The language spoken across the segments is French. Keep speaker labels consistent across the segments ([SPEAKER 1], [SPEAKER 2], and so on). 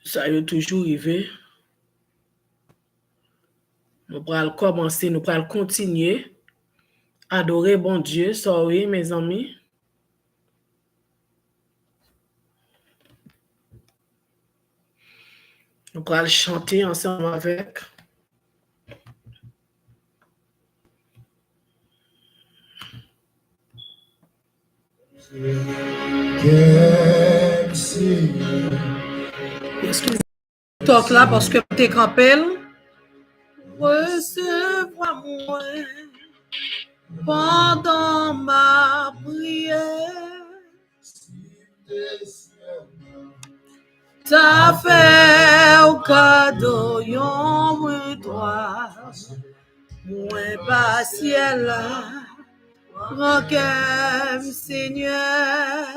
[SPEAKER 1] Ça y est toujours arrivé. Nous pourrons commencer, nous pourrons continuer. Adorer bon Dieu. Sorry, mes amis. Nous pourrons chanter ensemble avec. Excusez-moi, toc là parce que t'es crampé. Recevoir-moi pendant ma prière. T'as fait au cadeau, yon toi, moins pas ciel, roquem Seigneur.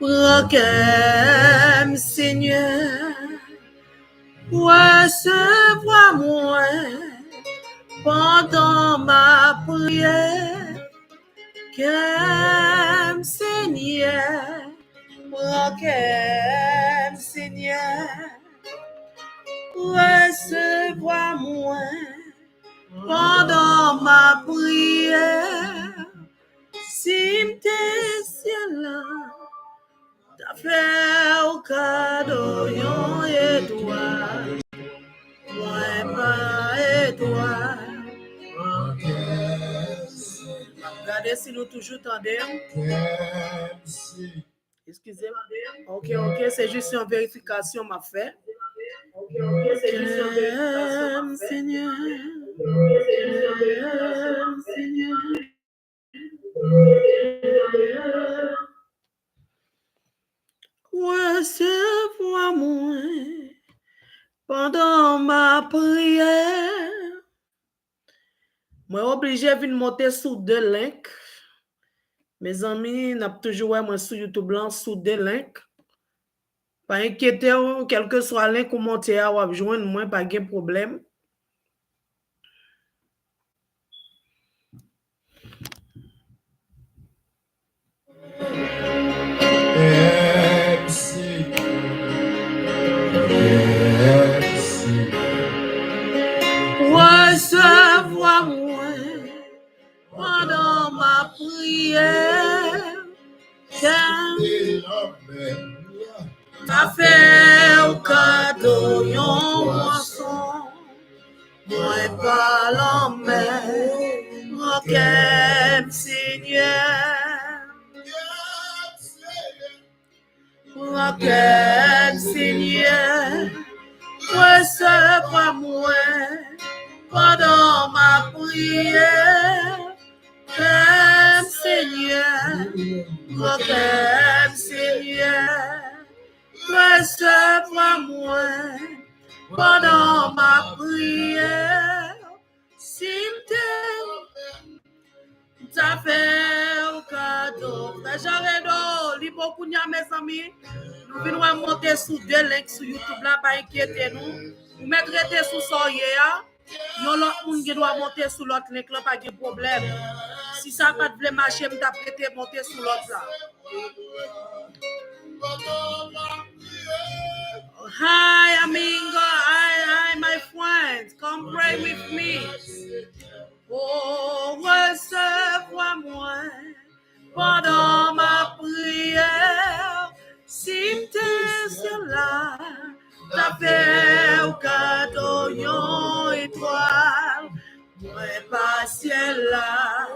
[SPEAKER 1] Roquem Seigneur, recevoir-moi pendant ma prière. Roquem Seigneur, roquem Seigneur, recevoir-moi pendant ma prière. Si t'es ciel, t'as fait au cadeau yon étoile, moi pas étoile. Regardez si nous toujours tendons. Excusez-moi. Ok, c'est juste une vérification m'a fait. Ok, c'est juste une vérification m'a fait. Seigneur. Seigneur. Recevoir-moi pendant ma prière. Moi obligé de venir monter sous deux links. Mes amis, n'a toujours moi sur YouTube blanc sous deux links. Pas inquiéter, quel que soit le link ou monter à ou joindre moi pas de problème. Recevoir-moi pendant ma prière. T'as fait au cadeau yon moisson, moi pas l'homme, roquem Seigneur. Roquem Seigneur, recevoir-moi pendant ma prière. Roquem Seigneur, roquem Seigneur, recevoir-moi pendant ma prière. Si t'as fait au cadeau, j'arrête l'hypocounia, mes amis. Nous venons monter sous deux links sur YouTube là, pas inquiéter nous. Vous mettrez sous soyer, non l'autre monde qui doit monter sous l'autre link là, pas de problème. Si ça pas de marcher, m'ta prêté monter sous l'autre là. Hi, Amingo. Hi, my friends. Come pray with me. Oh, recevoir-moi pendant ma prière. Si t'es là, t'as fait au cadeau yon étoile. Moi pas ciel là,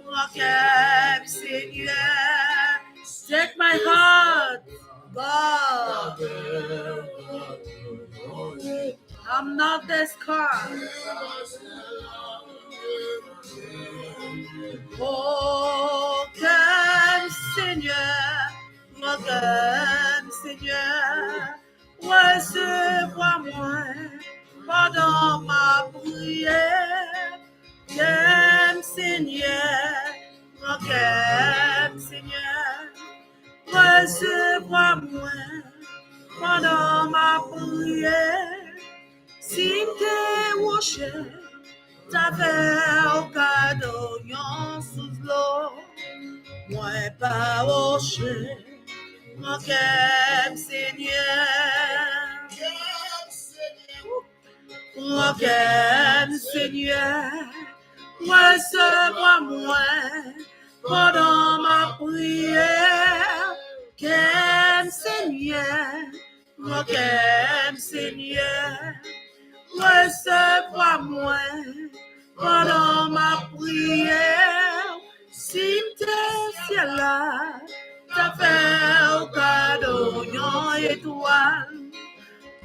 [SPEAKER 1] roquem Seigneur. Take my heart, God. I'm not this car. Roquem Seigneur, roquem Seigneur, recevoir-moi pendant ma prière. Roquem Seigneur, roquem Seigneur, recevoir-moi pendant ma prière. Si t'es roché, t'avais au cadeau yon sous l'eau, moi pas roché, Mon cœur, Seigneur. Mon cœur, Seigneur. Recevoir-moi pendant ma prière. Qu'aime Seigneur, mon cœur, Seigneur. Recevoir-moi pendant ma prière. Si t'es ciel-là, t'as fait au cadeau une étoile.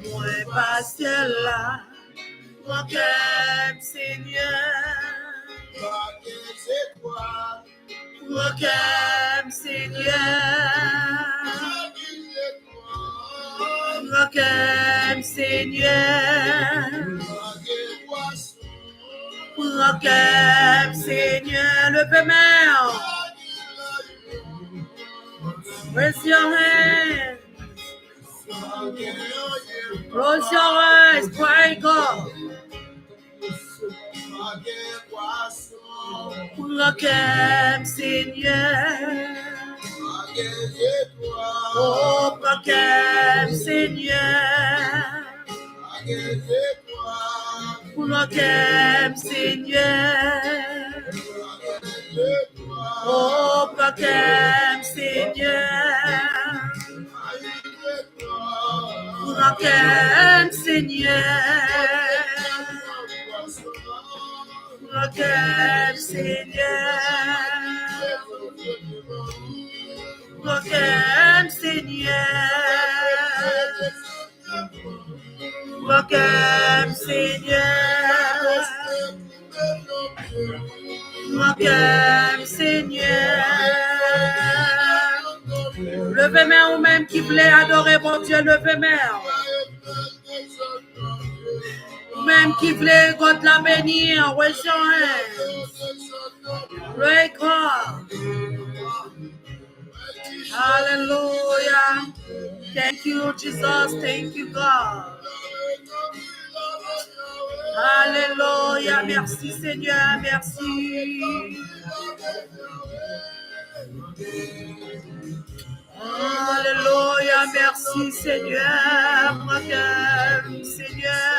[SPEAKER 1] Moi, pas ciel-là, mon cœur, Seigneur. Mon cœur, Seigneur. Mon cœur, Seigneur. Mon cœur, Seigneur. Levez-moi. Raise your hand. Close your eyes. Pray God. Mon cœur, Seigneur. Oh, mon cœur, Seigneur. Mon cœur, Seigneur. Oh, mon cœur, Seigneur. Mon cœur, Seigneur. Mon cœur, Seigneur. Mon cœur, Seigneur. Mon cœur, Seigneur. Mon cœur, Seigneur. Levez-moi ou même qui voulait adorer mon Dieu, levez-moi. Même qui voulait God la bénir, raise your hand. Pray God. Hallelujah. Thank you, Jesus. Thank you, God. Alléluia. Merci, Seigneur. Merci. Alléluia. Merci, Seigneur. Mon cœur, Seigneur.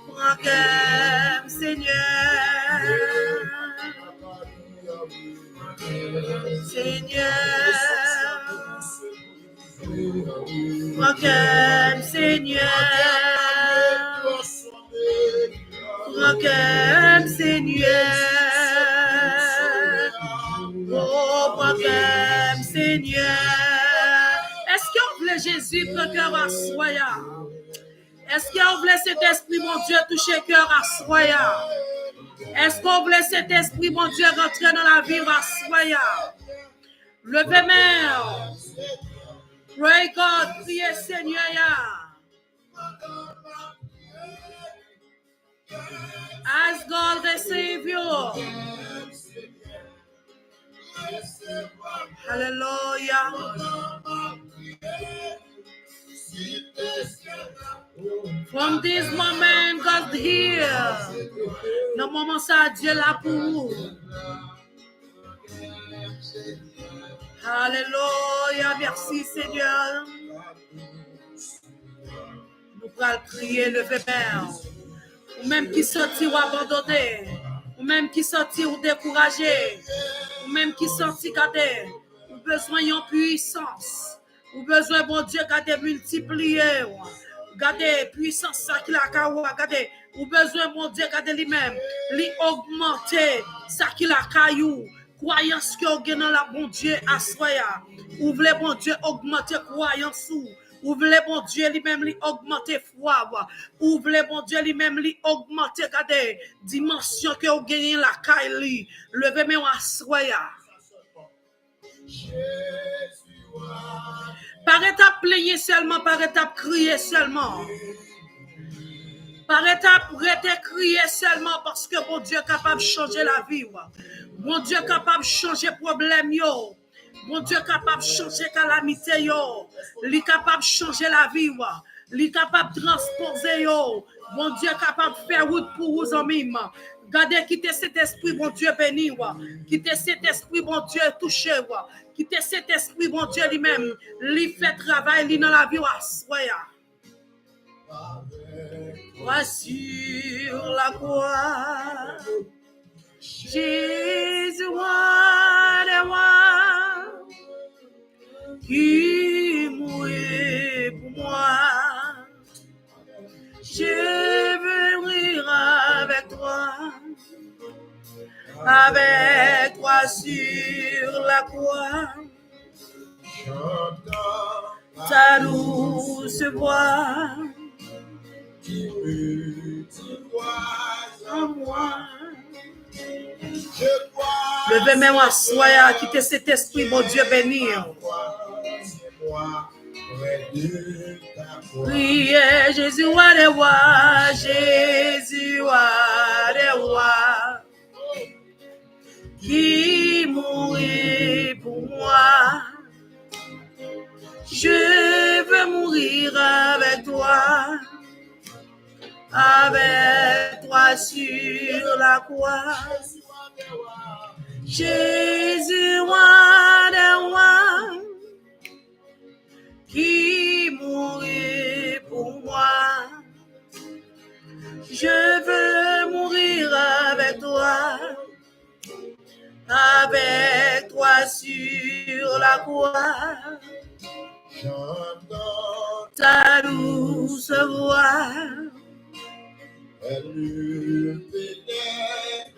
[SPEAKER 1] Mon cœur, Seigneur. Seigneur. Mon cœur, Seigneur. Mon cœur, Seigneur. Oh, mon cœur, Seigneur. Est-ce qu'on voulait Jésus prendre cœur à soya? Est-ce qu'on voulait cet esprit, mon Dieu, toucher cœur à soya? Est-ce qu'on voulait cet esprit, mon Dieu, rentrer dans la vie à soya? Levez-moi. Pray God, priez Seigneur. Ask God receive you. Hallelujah. From this moment, God here. Dans le moment ça, Dieu là pour vous. Alléluia, merci Seigneur. Nous allons prier, lever Père. Ou même qui sortit ou abandonné, ou même qui sortit ou découragé, ou même qui sortit gardé, ou besoin d'une puissance, ou besoin bon Dieu garder multiplier, garder puissance ça qui la caou, garder, ou besoin bon Dieu garder lui-même, lui augmenter ça qui la caillou. Croyance que vous dans la bon Dieu à soya. Ou voulez bon Dieu augmenter croyance ou voulez bon Dieu lui-même lui augmenter foi ou voulez bon Dieu lui-même lui augmenter garder dimension que vous gagnez la caille levez-moi à soya. Par étape plaigner seulement, par étape crier seulement. Par étape, arrêtez crier seulement parce que bon Dieu est capable de changer la vie. Bon Dieu est capable de changer le problème. Bon Dieu est capable de changer la calamité. Il est capable de changer la vie. Il est capable de transposer. Bon Dieu est capable de faire route pour vous en même. Gardez, quittez cet esprit, bon Dieu, béni. Quittez cet esprit, bon Dieu, touché. Quittez cet esprit, bon Dieu, lui-même. Lui fait travail, lui dans la vie. Toi sur la croix, Jésus, roi des rois, qui mourit pour moi. Je veux mourir avec toi sur la croix. Ta douce voix en moi. Levez même à soi, quittez cet esprit, mon Dieu béni. Priez Jésus, roi des rois, Jésus, roi des rois, qui mourit pour moi. Je veux mourir avec toi sur la croix. Jésus, roi des rois, qui mourit pour moi. Je veux mourir avec toi sur la croix. Ta douce voix.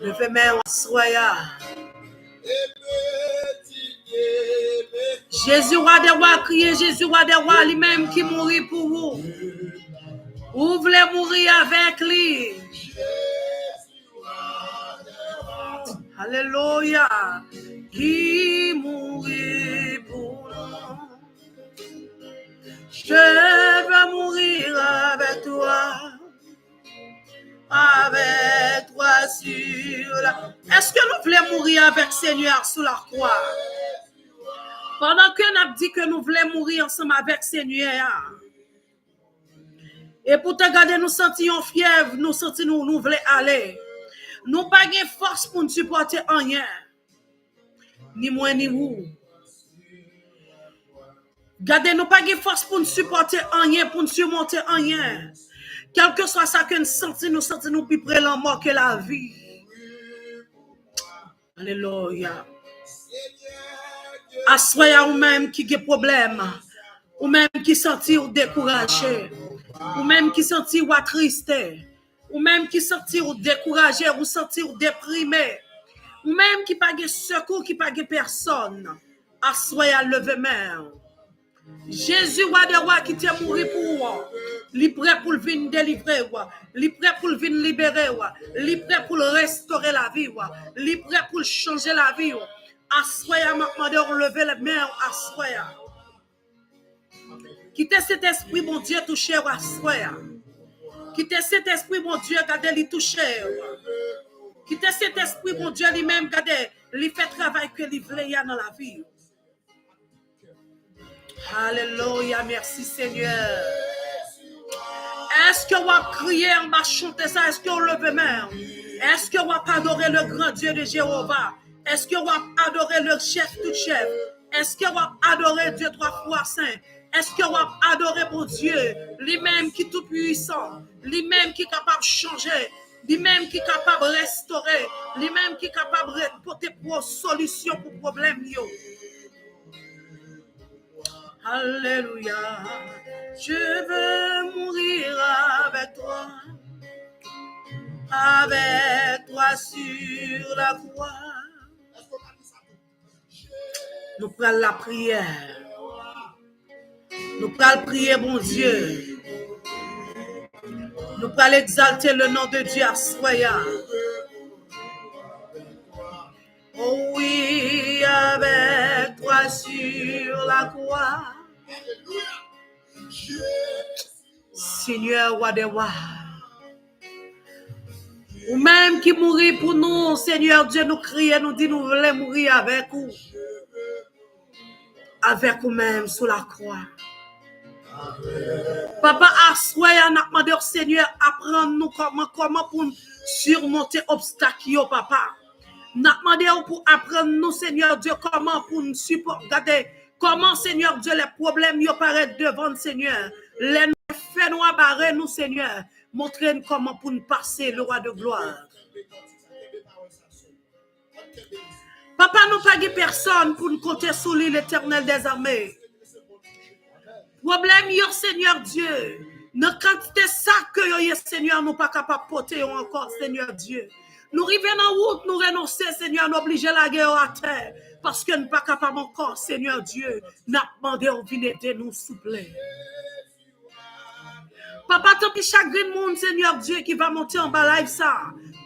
[SPEAKER 1] Le fait même soya. Jésus roi des rois, criez Jésus roi des rois, lui-même qui mourit pour vous. Vous voulez mourir avec lui. Alléluia. Qui mourit pour nous. Je veux mourir avec toi sur la... Est-ce que nous voulons mourir avec Seigneur sur la croix? Pendant que nous avons dit que nous voulons mourir ensemble avec Seigneur. Et pour te garder, nous sentions fièvre, nous sentions nous voulons aller. Nous pas de force pour nous supporter rien. Ni moi ni vous. Gardez, nous pas de force pour nous supporter rien, pour nous surmonter rien. Quel que soit ça que nous sentons plus près de la mort que la vie. Alléluia. Assoyez vous-même qui a problème, ou même qui sentit ou découragé, ou même qui sentit ou triste, ou même qui sentit ou découragé, ou sentit ou déprimé, ou même qui pas de secours, qui pas de personne. Assoyez lever main. Jésus, roi des rois, qui t'a mouru pour moi, il est prêt pour venir délivrer, il est prêt pour venir libérer, il est prêt pour restaurer la vie, il est prêt pour changer la vie. Assoya, maintenant de relever les mains, assoya. Quittez cet esprit, mon Dieu, touché, assoya. Quittez cet esprit, mon Dieu, regardez, il touché. Quittez cet esprit, mon Dieu, lui-même, regardez, il fait travail que il voulait dans la vie. Alléluia, merci Seigneur. Est-ce que vous avez crié, on va chanter ça? Est-ce que vous levez main? Est-ce que vous avez adoré le grand Dieu de Jéhovah? Est-ce que vous avez adoré le chef tout chef? Est-ce que vous avez adoré Dieu trois fois saint? Est-ce que vous avez adoré mon Dieu? Lui-même qui est tout puissant, lui-même qui est capable de changer, lui-même qui est capable de restaurer, lui-même qui est capable de porter pour solution pour problème. Alléluia. Je veux mourir avec toi sur la croix. Nous prenons la prière. Nous prenons prier, mon Dieu. Nous prenons exalter le nom de Dieu à Soya. Oh oui, avec toi sur la croix. Seigneur, roi des rois. Ou même qui mourit pour nous, Seigneur Dieu, nous crions, nous dit, nous voulons mourir avec vous. Avec vous-même sur la croix. Papa, assoya, n'a demandé au Seigneur, apprendre-nous comment pour surmonter obstacles, papa. N'a demandé pour apprendre nous, Seigneur Dieu, comment pour nous supporter, comment, Seigneur Dieu, les problèmes y apparaissent devant le Seigneur. Les faits nous barrer nous, Seigneur. Montrez-nous comment pour nous passer le roi de gloire. Papa, nous pas de personne pour nous compter sous l'Éternel des armées. Problème, yo, Seigneur Dieu. Dans quantité ça que yo, Seigneur, nous pas capable de porter encore, Seigneur Dieu. Nous arrivons en route, nous renoncer, Seigneur, nous obliger la guerre à terre. Parce que nous ne pas capable encore, Seigneur Dieu. Nous demandé au de nous, s'il vous plaît. Papa, tant pis chaque monde, Seigneur Dieu, qui va monter en bas live ça.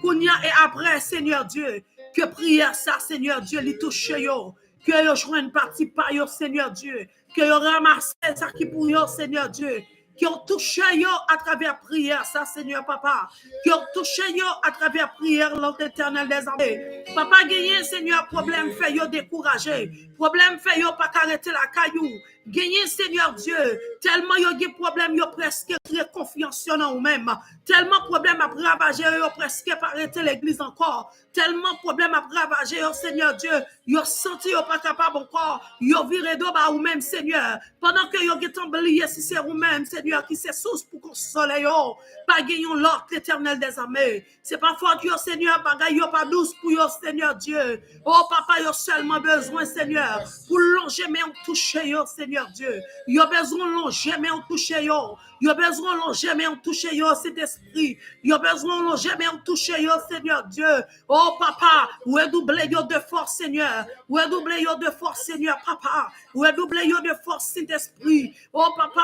[SPEAKER 1] Kounia et après, Seigneur Dieu, que prière ça, Seigneur Dieu, lui touche yo. Que yo joigne partie par yo, Seigneur Dieu. Que yo ramasse ça qui pour yo, Seigneur Dieu. Qui ont touché yo à travers prière, ça, Seigneur Papa. Qui ont touché yo à travers prière, l'Éternel des armées. Papa, gagné, Seigneur, problème fait yo découragé. Problème fait yo pas arrêter la caillou. Gagné, Seigneur Dieu, tellement yo des problèmes, yo presque très confiance en vous-même. Tellement problème à ravager, yo presque pas arrêter l'église encore. Tellement problème à ravager, yo, Seigneur Dieu, yo senti yo pas capable encore. Yo viré d'eau ba vous-même, Seigneur. Pendant que yo get oublié si c'est vous-même, Seigneur, qui c'est source pour consoler yo. Pas gagnon l'ordre l'Éternel des armées. C'est pas faute yo, Seigneur, bagay yo pas douce pour yo, Seigneur Dieu. Oh, papa, yo seulement besoin, Seigneur, pour longer mais on toucher yo, Seigneur Dieu. Yo besoin longer mais on toucher yo. Yo besoin longer mais on toucher yo, cet esprit. Yo besoin longer mais on toucher yo, Seigneur Dieu. Oh, papa, redoublez yo de force, Seigneur. Redoublez yo de force, Seigneur, papa. Redoublez yo de force, Saint-Esprit. Oh, papa,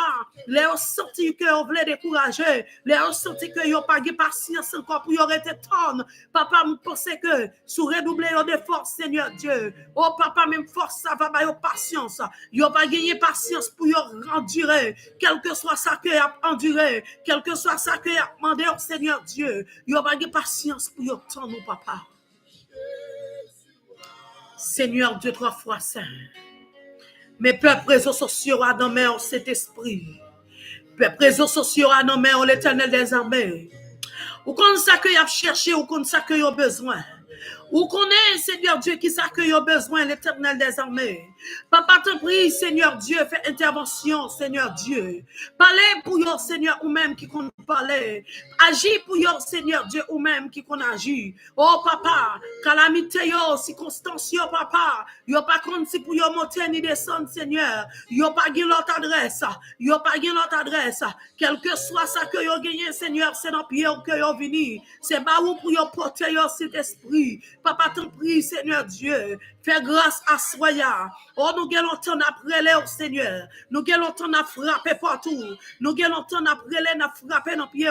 [SPEAKER 1] les ont senti que vous voulez décourager. Les ont senti que vous pas de patience encore pour y rester tonne. Papa, vous pensez que sous redoubler yo de force, Seigneur Dieu. Oh, papa, même force, ça va yo patience. Yo pas gagner patience pour y endurer. Quel que soit ça que y a enduré. Quel que soit ça que y a demandé au Seigneur Dieu. Yo pas gagner patience pour y attendre, papa. Seigneur Dieu, 3 fois saint. Mes peuples réseaux sociaux à nos mains, cet esprit. Peuples réseaux sociaux à nos mains, l'Éternel des armées. Ou qu'on ça que y a cherché, ou qu'on ça que y a besoin. Ou qu'on est, Seigneur Dieu, qui ça que y a besoin, l'Éternel des armées. Papa, te prie, Seigneur Dieu, fais intervention, Seigneur Dieu. Parlez pour yo, Seigneur, ou même qui qu'on parle. Agis pour yo, Seigneur Dieu, ou même qui qu'on agit. Oh, papa, calamité yo, circonstance yo, papa. Yo pas compte si pour yo monter ni descendre, Seigneur. Yo pas gagne l'autre adresse. Yo pas gagne l'autre adresse. Quel que soit ça que yo gagne, Seigneur, c'est dans pied que yo vini. C'est pas où pour yo porter yo cet esprit. Papa, te prie, Seigneur Dieu. Fais grâce à soya. Oh, nous allons longtemps après les, oh Seigneur. Nous allons longtemps à frapper partout. Nous allons longtemps après les, à frapper dans pied.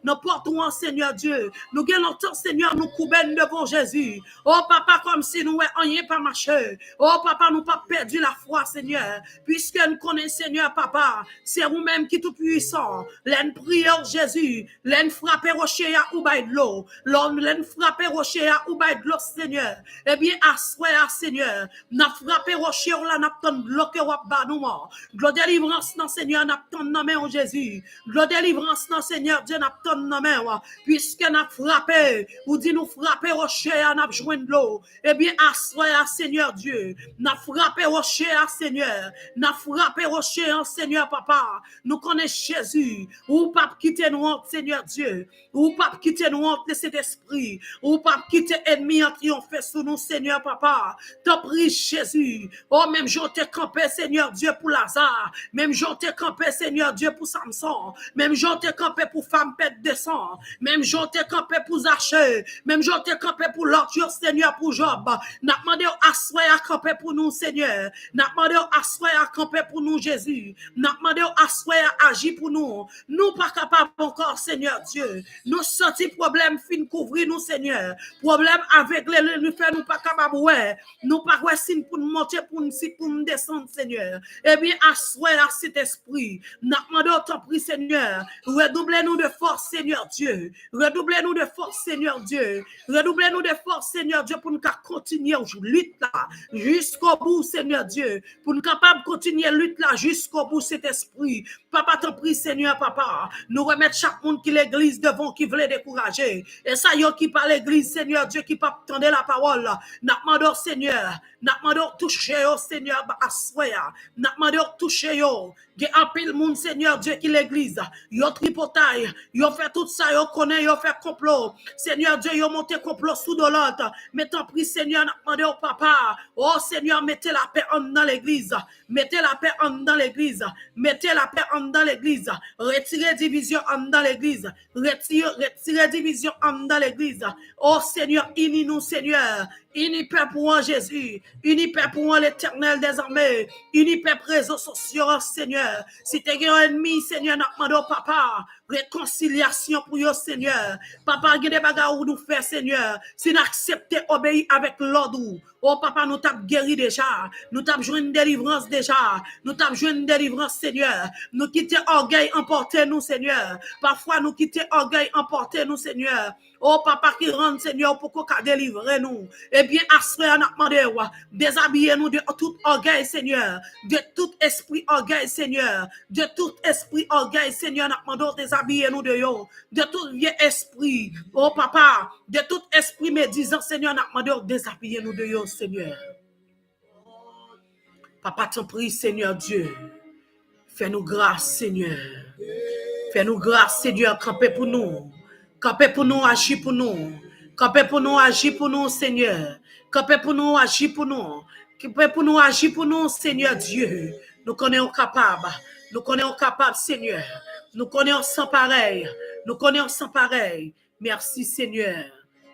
[SPEAKER 1] Nous portons en Seigneur Dieu. Nous allons longtemps, Seigneur, nous couper devant Jésus. Oh, papa, comme si nous n'ayons pas marché. Oh, papa, nous pas perdu la foi, Seigneur. Puisque nous connaissons, Seigneur, papa, c'est vous-même qui est tout puissant. L'en prière Jésus. L'en frapper rocher à oubaï de l'eau. L'en frapper rocher à oubaï de l'eau, Seigneur. Eh bien, assoya, Seigneur. N'a frappé rocher là, n'a pas bloqué ou bas nous. Gloire délivrance dans Seigneur, n'a pas nommé en Jésus. Gloire délivrance dans Seigneur, Dieu n'a pas nommé. Puisque n'a frappé, ou dit nous frapper rocher, n'a besoin de l'eau. Eh bien, assoya, Seigneur Dieu. N'a frappé rocher, Seigneur. N'a frappé rocher, Seigneur, papa. Nous connaissons Jésus. Ou pas quitter nous, Seigneur Dieu. Ou pas quitter nous, cet esprit. Ou pas quitter ennemi en triompher sous nous, Seigneur, papa. T'en prie, Jésus. Oh, même j'en t'ai campé, Seigneur Dieu, pour Lazare. Même j'en t'ai campé, Seigneur Dieu, pour Samson. Même j'en t'ai campé pour femme pète de sang. Même j'en t'ai campé pour Zaché. Même j'en t'ai campé pour l'autre, Seigneur, pour Job. N'a demandé à soi à camper pour nous, Seigneur. N'a demandé à soi à camper pour nous, Jésus. N'a demandé à soi à agir pour nous. Nous pas capables encore, Seigneur Dieu. Nous senti problème fin couvrir nous, Seigneur. Problème avec les nous fait nous pas capables, ouais. Nous pas ouais signe pour nous monter pour si pour me descendre, Seigneur. Eh bien, assois à cet esprit. N'a demandé ton prix, Seigneur. Redoublez-nous de force, Seigneur Dieu. Redoublez-nous de force, Seigneur Dieu. Redoublez-nous de force, Seigneur Dieu, pour nous continuer à lutte là, jusqu'au bout, Seigneur Dieu. Pour nous capables de continuer à lutte là, jusqu'au bout, cet esprit. Papa, ton prix, Seigneur, papa. Nous remettre chaque monde qui l'église devant, qui voulait décourager. Et ça, yo qui parle l'église, Seigneur Dieu, qui pas attendre la parole. N'a demandé, Seigneur. N'a demandé toucher, Seigneur, assoya. N'a demandé toucher, yo. Gen appel monde, Seigneur Dieu, qui l'église. Yo tripotaille. Yo fait tout ça, yo connaît, yo fait complot. Seigneur Dieu, yo monté complot sous de l'autre. Mais ton prix, Seigneur, n'a demandé au papa. Oh, Seigneur, mettez la paix en dans l'église. Mettez la paix en dans l'église. Mettez la paix en dans l'église. Retirez division en dans l'église. Retirez division en dans l'église. Oh, Seigneur, unis-nous, Seigneur. Unis peuple pour Jésus. Unis peuple pour l'Éternel des armées. Unis peuple réseaux sociaux, Seigneur. Si tu es un ennemi, Seigneur, n'a demandé au papa. Réconciliation pour eux, Seigneur. Papa, il y a des bagages où nous faire, Seigneur. Si nous acceptons obéir avec l'ordre. Oh, papa, nous t'avons guéri déjà. Nous t'avons joué une délivrance déjà. Nous t'avons joué une délivrance, Seigneur. Nous quittons orgueil, emportez nous, Seigneur. Parfois, nous quittons orgueil, emportez nous, Seigneur. Oh, papa, qui rentre, Seigneur, pour qu'on délivre nous. Eh bien, assurez à notre demandé, déshabillez-nous de tout orgueil, Seigneur. De tout esprit orgueil, Seigneur. De tout esprit orgueil, Seigneur, notre demandé, déshabillez-nous de yo. De tout vieux esprit, oh, papa, de tout esprit médisant, Seigneur, notre demandé, déshabillez-nous de yo, Seigneur. Papa, t'en prie, Seigneur Dieu. Fais-nous grâce, Seigneur. Fais-nous grâce, Seigneur, camper pour nous. Camper pour nous, agir pour nous. Camper pour nous, agir pour nous, Seigneur. Camper pour nous, agir pour nous. Camper pour nous, agir pour nous, Seigneur Dieu. Nous connaissons capables. Nous connaissons capables, Seigneur. Nous connaissons sans pareil. Nous connaissons sans pareil. Merci, Seigneur.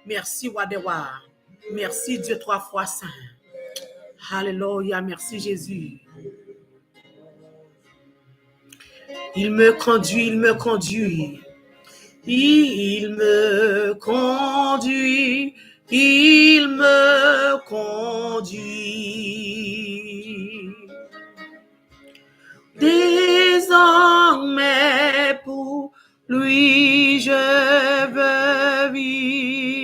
[SPEAKER 1] Merci, Wadewa. Merci, Dieu trois fois saint. Alléluia. Merci, Jésus. Il me conduit, il me conduit. Il me conduit, il me conduit. Désormais pour lui je veux vivre.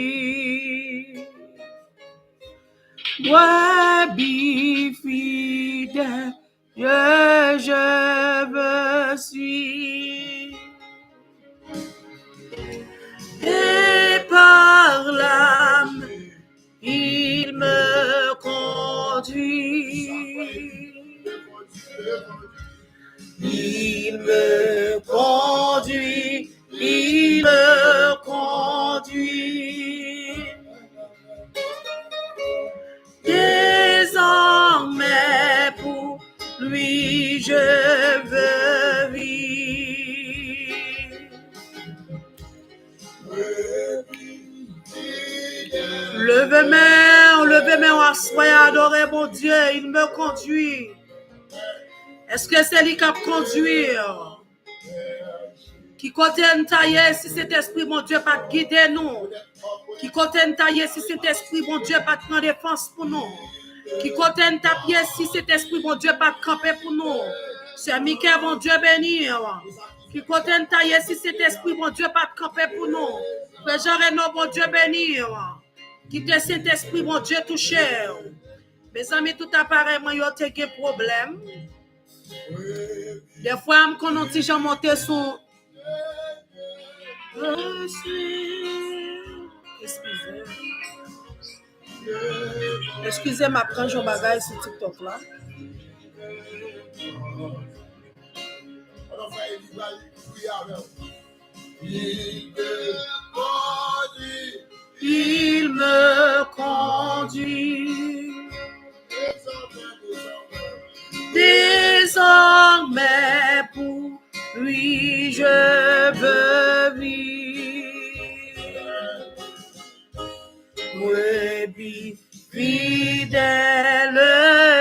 [SPEAKER 1] Brebis fidèle, je veux suivre. Et par l'âme, il me conduit. Il me conduit, il me conduit. Désormais pour lui je veux vivre. Levez-moi, soyez adoré, mon Dieu, il me conduit. Est-ce que c'est lui qui a conduire? Qui côté tailler si cet esprit, mon Dieu, pas guider nous? Qui côté tailler si cet esprit, mon Dieu, pas prendre défense pour nous? Qui côté tailler si cet esprit, mon Dieu, pas camper pour nous? C'est Michael, mon Dieu, bénir. Qui côté tailler si cet esprit, mon Dieu, pas camper pour nous? Frère Jean-Renaud, mon Dieu, bénir. Qui te cet esprit, mon Dieu, touché. Mes amis, tout appareil, moi, yo te gen problème. Des fois, je me dis, j'en monte sur. Excusez ma prends un bagage sur TikTok là. Il me conduit. Désormais pour lui je veux vivre. Brebis fidèle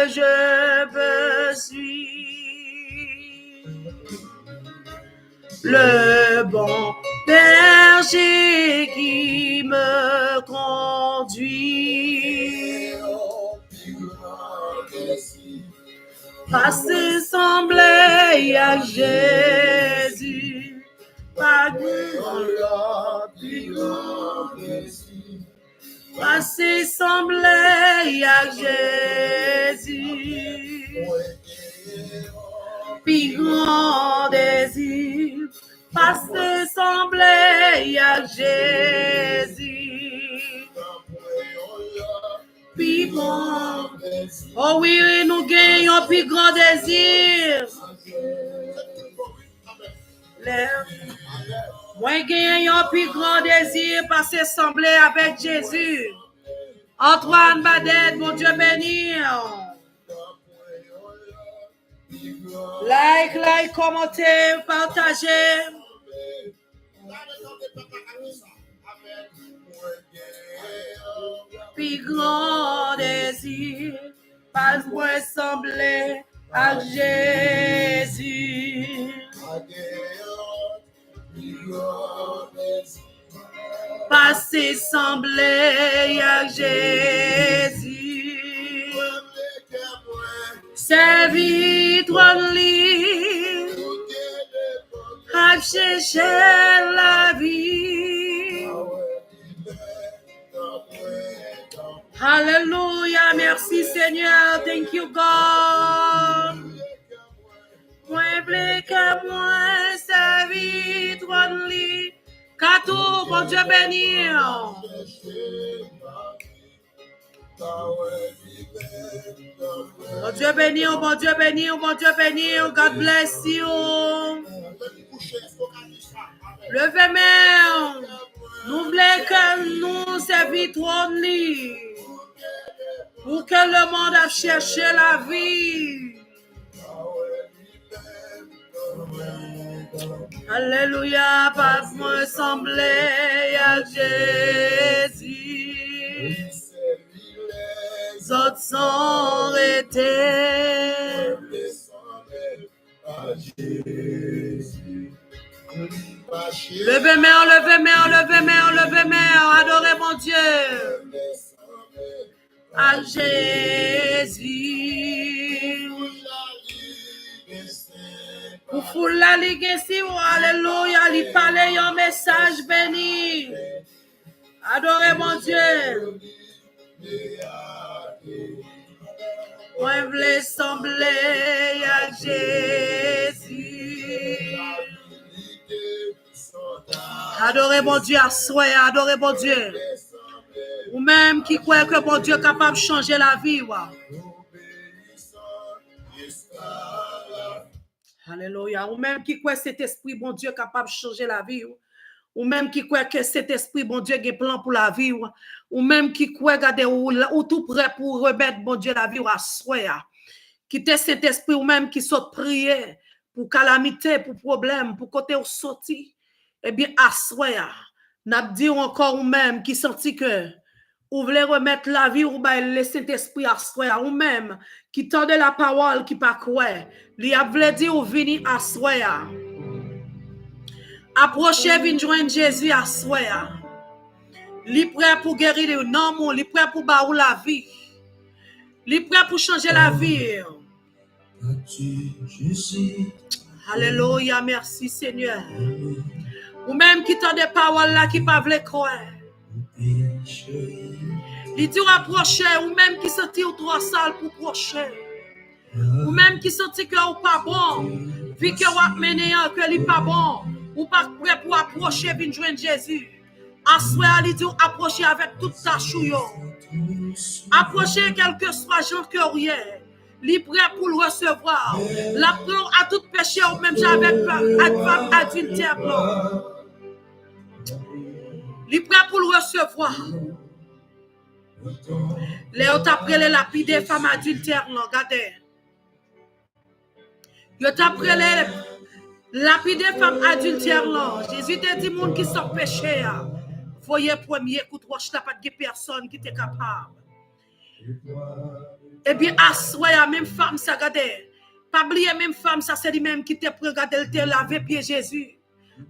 [SPEAKER 1] je veux suivre. Le bon berger qui me conduit. Passer sembler à Jésus. Pas passer sembler à Jésus. Puis grand désir. Passer sembler à Jésus. Puis grand. Oh oui, nous gagnons plus grand désir. Moi, gagnons un plus grand désir passer sembler avec Jésus. Antoine Badet, mon Dieu béni. Like, commentez, partagez. Puis grand désir, pas sembler à Jésus. Passer sembler à Jésus. Servir ton lit, à chercher la vie. Alléluia, merci Seigneur, thank you God. Moins blé que moins servir ton lit. Katou, bon Dieu béni. Bon Dieu béni, bon Dieu béni, bon Dieu béni. God bless you. Levez-moi. N'oubliez que nous servitons lit. Pour que le monde a cherché la vie. Alléluia, pas moi sembler à Jésus. Les autres sont arrêtés. Levez-moi, adorez mon Dieu. À Jésus. Pour foule la ligue ici, alléluia, il parlait un message béni. Adorez mon Dieu. Moi, je voulais sembler à Jésus. Adorez mon Dieu, adorez mon Dieu. Ou même qui croit que mon Dieu est capable de changer la vie. Alléluia. Ou même qui croit que cet esprit, bon Dieu, est capable de changer la vie. Ou même qui croit que cet esprit, bon Dieu, a un plan pour la vie. Ou même qui croit, regardez, ou tout prêt pour remettre, bon Dieu, la vie à soi. Quittez cet esprit, ou même qui saute prier pour calamité, pour problème, pour côté où sorti. Eh bien, à soi. N'a dit encore ou même qui senti que ou voulez remettre la vie ou bien le Saint-Esprit à soi, ou même qui tendait la parole qui pas quoi, li a voulu dire ou venir à soi. Approchez, venir joindre Jésus à soi. Li prêt pour guérir le non, li prêt pour baou la vie. Li prêt pour changer la vie. Alléluia, merci Seigneur. Ou même qui tendait parole là qui pas voulu croire. Il dit approcher, ou même qui sentit ou trop sale pour approcher, ou même qui sentit que ou pas bon, vu que ou a mené que li pas bon, ou pas prêt pour approcher, venir joindre Jésus. Assoir, il dit approcher avec toute sa chouille. Approcher quel que soit Jean Curier, li prêt pour le recevoir. La prend à tout péché, ou même avec femme adultère. Li prêt pour le recevoir. Léo t'après les lapider femmes adultères, regardez. Yo t'après les lapider femmes adultères, Jésus te dit monde qui sont péché. Voyez premier coup de roche, t'as pas de personne qui t'est capable. Eh bien, assoya même femme, ça regardez. Pas oublier même femme, ça c'est lui-même qui te regarder, elle te laver pied Jésus.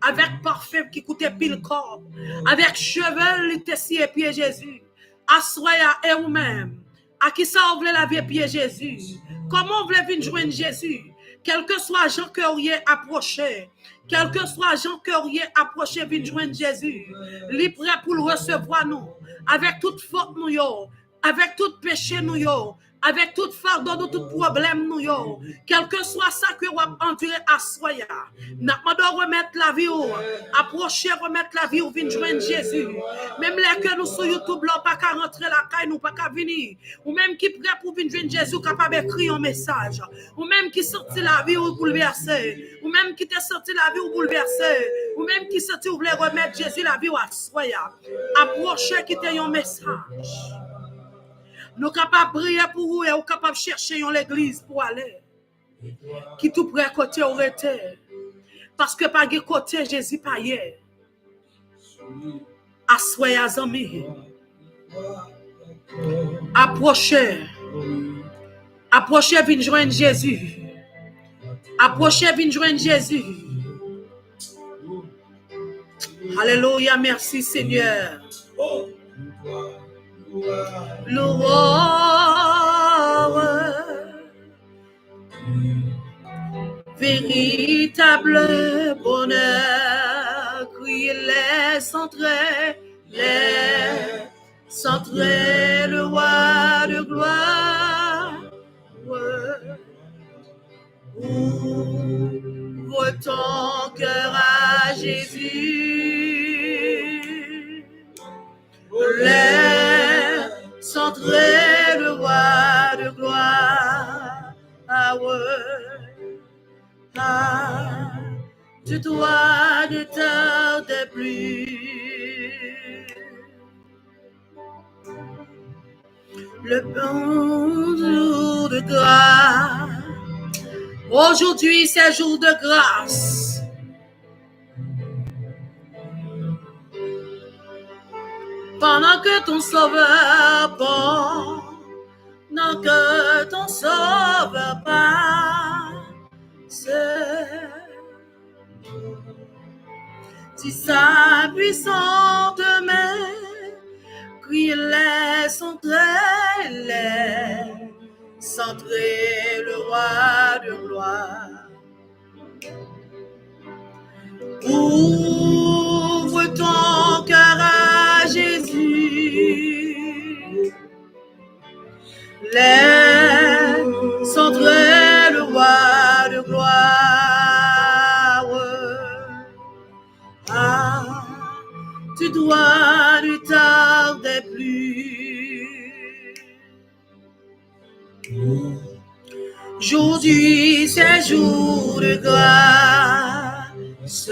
[SPEAKER 1] Avec parfum qui coûtait pile corps. Avec cheveux, il te scié pied Jésus. Assoya et vous-même. À qui ça on voulait la vie pied Jésus? Comment on voulait venir joindre Jésus? Quel que soit Jean que vous approché, quel que soit Jean que vous approché, venir joindre Jésus, il est prêt pour le recevoir nous, avec toute faute nous, avec tout péché nous, avec toute fardeau, de tout problème nous, quel que soit ça que vous enduré à soya, nous devons remettre la vie, approcher, remettre la vie, venir joindre Jésus. Même les que nous sur YouTube, là, pas qu'à rentrer la caille, nous pas qu'à venir. Ou même qui prêt pour venir joindre Jésus, capable d'écrire un message. Ou même qui sorti la vie ou bouleversé. Ou même qui t'a sorti la vie ou bouleversé. Ou même qui sorti ou voulait remettre Jésus la vie ou à soya. Approchez qui t'a un message. Nous capables de prier pour vous et nous capables de chercher l'église pour aller. Qui tout près côté aurait été. Parce que par côté Jésus pas hier. Assoyez à amis. Approchez. Approchez, venez joindre Jésus. Approchez, venez joindre Jésus. Alléluia, merci Seigneur. Louange, véritable bonheur, criez les centrés, le roi de gloire. Ouvre ton cœur à Jésus. Les centrés, le roi de gloire. Tu dois ne tarder plus. Le bon jour de grâce. Aujourd'hui, c'est jour de grâce. Pendant que ton sauveur pendant que ton sauveur passe, si sa puissante main crie les centrer le roi de gloire. Ouvre ton cœur à Jésus. Les centrer le roi de gloire. Tu dois ne tarder plus. Aujourd'hui, c'est jour de grâce.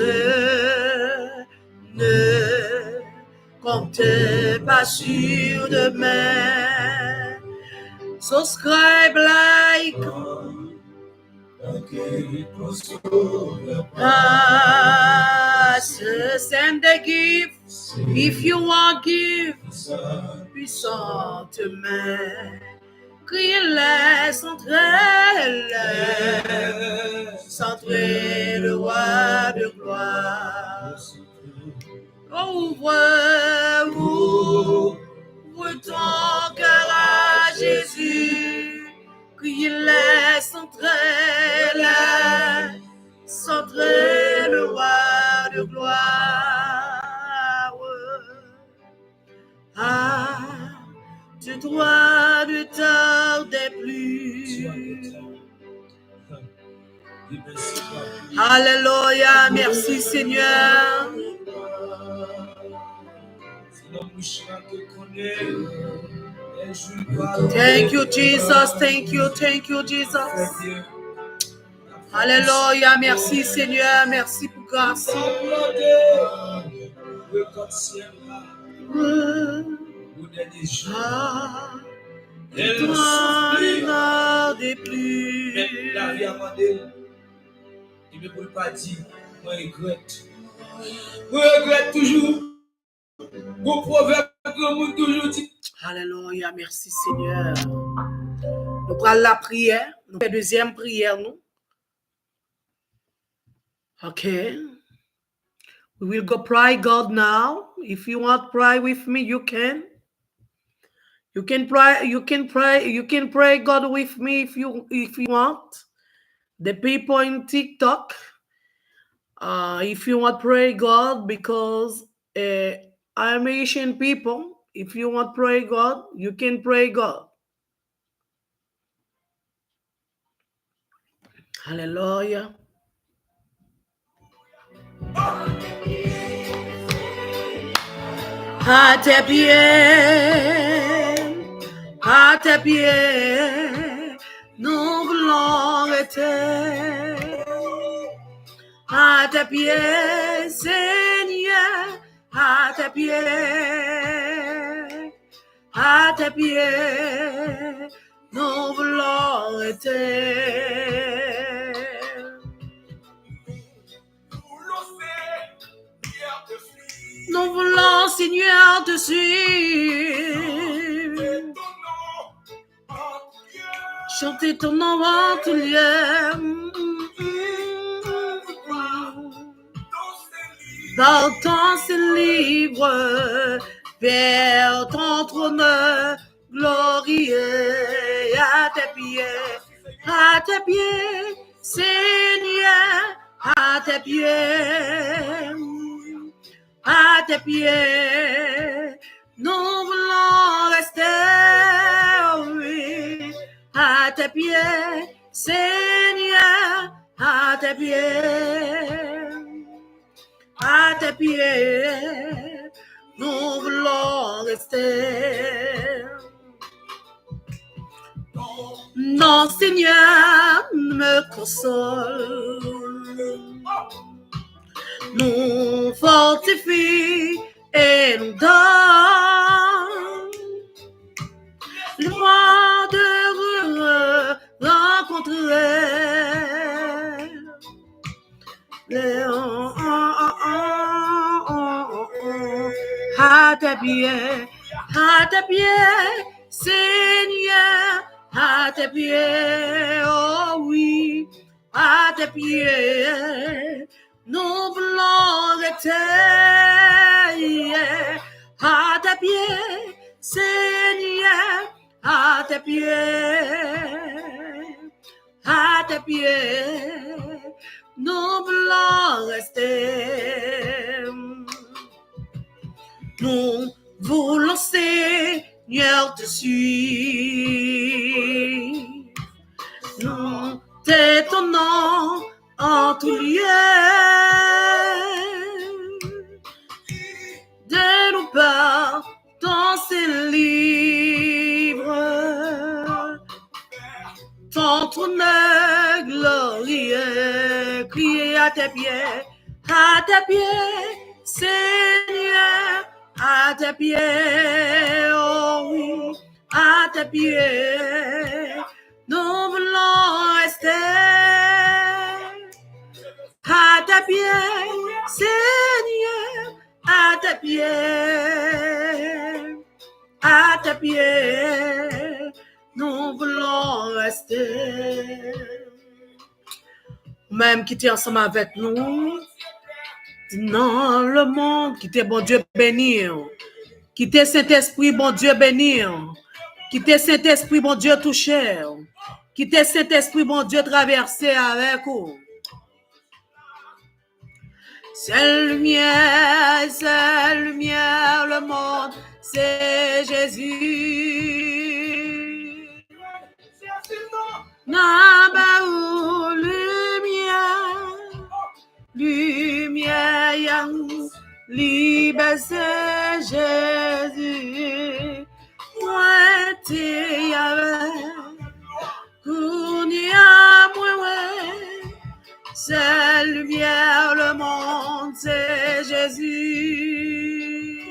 [SPEAKER 1] Ne comptez pas sur demain. Subscribe, like. Send a gift. If you want give, puissante main. Criez les centrer le roi de gloire. Ouvre ton cœur à Jésus. Criez les centrer le roi de gloire. Tu dois ne tarder plus. Alléluia, merci Seigneur. Thank you Jesus, thank you Jesus. Alléluia, merci Seigneur, merci pour grâce. Tu dois ne tarder plus. La vie a demandé. Il ne peut pas dire, moi regrette. Moi regrette toujours. Mon proverbe, comme toujours dit. Alléluia, merci Seigneur. Nous prenons la prière. Nous faisons la deuxième prière, nous. Okay. We will go pray God now. If you want to pray with me, you can. You can pray God with me if you want. The people in TikTok, if you want pray God, because I'm Asian people. If you want pray God, you can pray God. Hallelujah. À tes pieds, nous voulons être. À tes pieds, Seigneur, à tes pieds, nous voulons être. Nous voulons, Seigneur, te suivre. Chanter ton nom en tout lieu. Dans ton livre, vers ton trône glorieux, à tes pieds, Seigneur, à tes pieds, nous voulons rester, oui, à tes pieds, Seigneur, à tes pieds, nous voulons rester. Non, Seigneur, me console, nous fortifie et nous donne le mois de rencontrer à tes pieds, Seigneur, à tes pieds, oh oui, à tes pieds, nous voulons rester, à tes pieds, Seigneur, à tes pieds, nous voulons rester. Nous voulons, Seigneur, te suivre. Nous t'étonnons en tout lieu. De nous partons ces livres. Ton trône glorieux, crier à tes pieds, Seigneur, à tes pieds, oh oui, à tes pieds, nous voulons rester. À tes pieds, Seigneur, à tes pieds, nous voulons rester. Même qui était ensemble avec nous, dans le monde, qui était bon Dieu bénir, qui était Saint-Esprit, bon Dieu bénir, qui était Saint-Esprit, bon Dieu toucher, qui était Saint-Esprit, bon Dieu traverser avec vous. Seule lumière, le monde, c'est Jésus. Nabaou, lumière, yang, libre, c'est Jésus. Moi, t'y avais, kounia, moi, c'est lumière, le monde, c'est Jésus.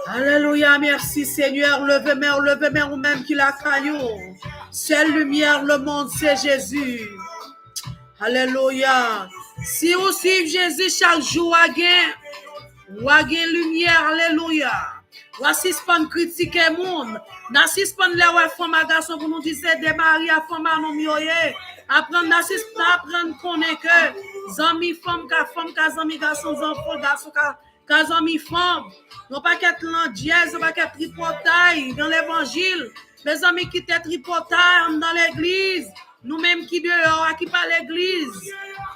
[SPEAKER 1] Alléluia, merci Seigneur, levez-moi ou même qui la caillou. C'est lumière, le monde, c'est Jésus. Alléluia. Si vous suivez Jésus chaque jour, vous avez lumière, alléluia. Voici ce qu'on critique le monde. N'assiste pas les femmes à garçons pour nous dire des maris à femmes à nous mieux. Apprendre à connaître que amis femmes, amis garçons, enfants garçons Quand amis femmes, non pas qu'être l'andiès, non pas qu'être tripotaille dans l'évangile. Mes amis qui étaient tripotaille dans l'église, nous-mêmes qui dehors, qui pas l'église,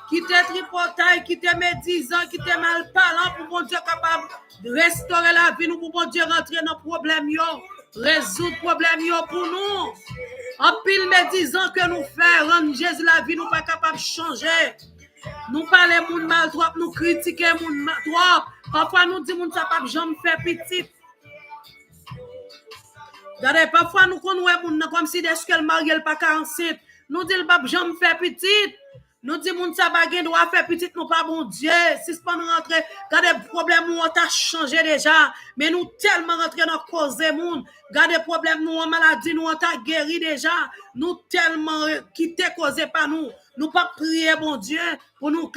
[SPEAKER 1] qui étaient tripotaille, qui étaient médisants, qui étaient mal parlant pour bon Dieu capable de restaurer la vie, nous pour bon Dieu rentrer dans le problème, résoudre le problème pour nous. En pile médisant que nous faisons, rendre Jésus la vie, nous pas capable de changer. Nous parlons moun mal trop, nous critiquons moun mal trop. Parfois nous disons moun ça pas jamais faire petit. Regardez, parfois nous connaissons moun comme si est-ce que le mari est pas enceinte. Nous disons pas jamais faire petit. Nous disons moun ça pas gen doit faire petit, nous pas bon Dieu. Si c'est pas nous rentrer, regardez problème nous on t'a changé déjà, mais nous tellement rentrer dans cause moun. Regardez problème nous en maladie, nous on t'a guéri déjà. Nous tellement quitté causé par nous. Nous pas prier bon Dieu pour nous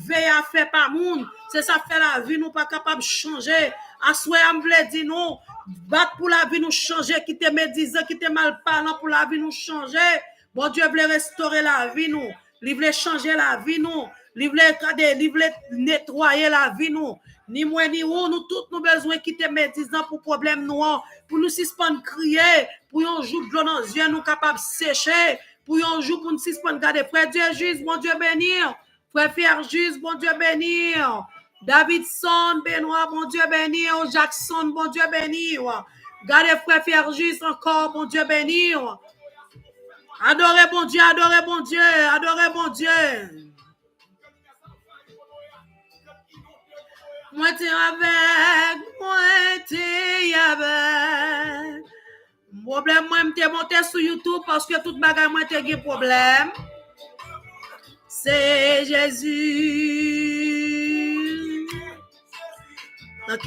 [SPEAKER 1] veiller à faire par monde. C'est ça fait la vie, nous pas capable de changer. À souhait, on veut dire non, battre pour la vie nous changer, qui te médisant, qui te mal parlant pour la vie nous changer. Bon Dieu veut restaurer la vie nous. Il veut changer la vie nous. Il veut nettoyer la vie nous. Ni moi ni vous, nous tous nous besoin quitter médisant pour problème nous, pour nous suspendre crier, pour un jour de l'eau dans les yeux nous capable sécher. Pour un jour, pour nous suspendre, garder. Frère Dieu juge, bon Dieu bénir. Frère Pierre juge, bon Dieu bénir. Davidson, Benoît, bon Dieu bénir. Jackson, bon Dieu bénir. Gardez frère Pierre juge encore, bon Dieu bénir. Adorez bon Dieu, adorez bon Dieu, adorez bon Dieu. Moi t'es avec, moi t'es avec. Problème, moi, je monté sur YouTube parce que toute bagaille, moi, j'ai un problème. C'est Jésus. Ok,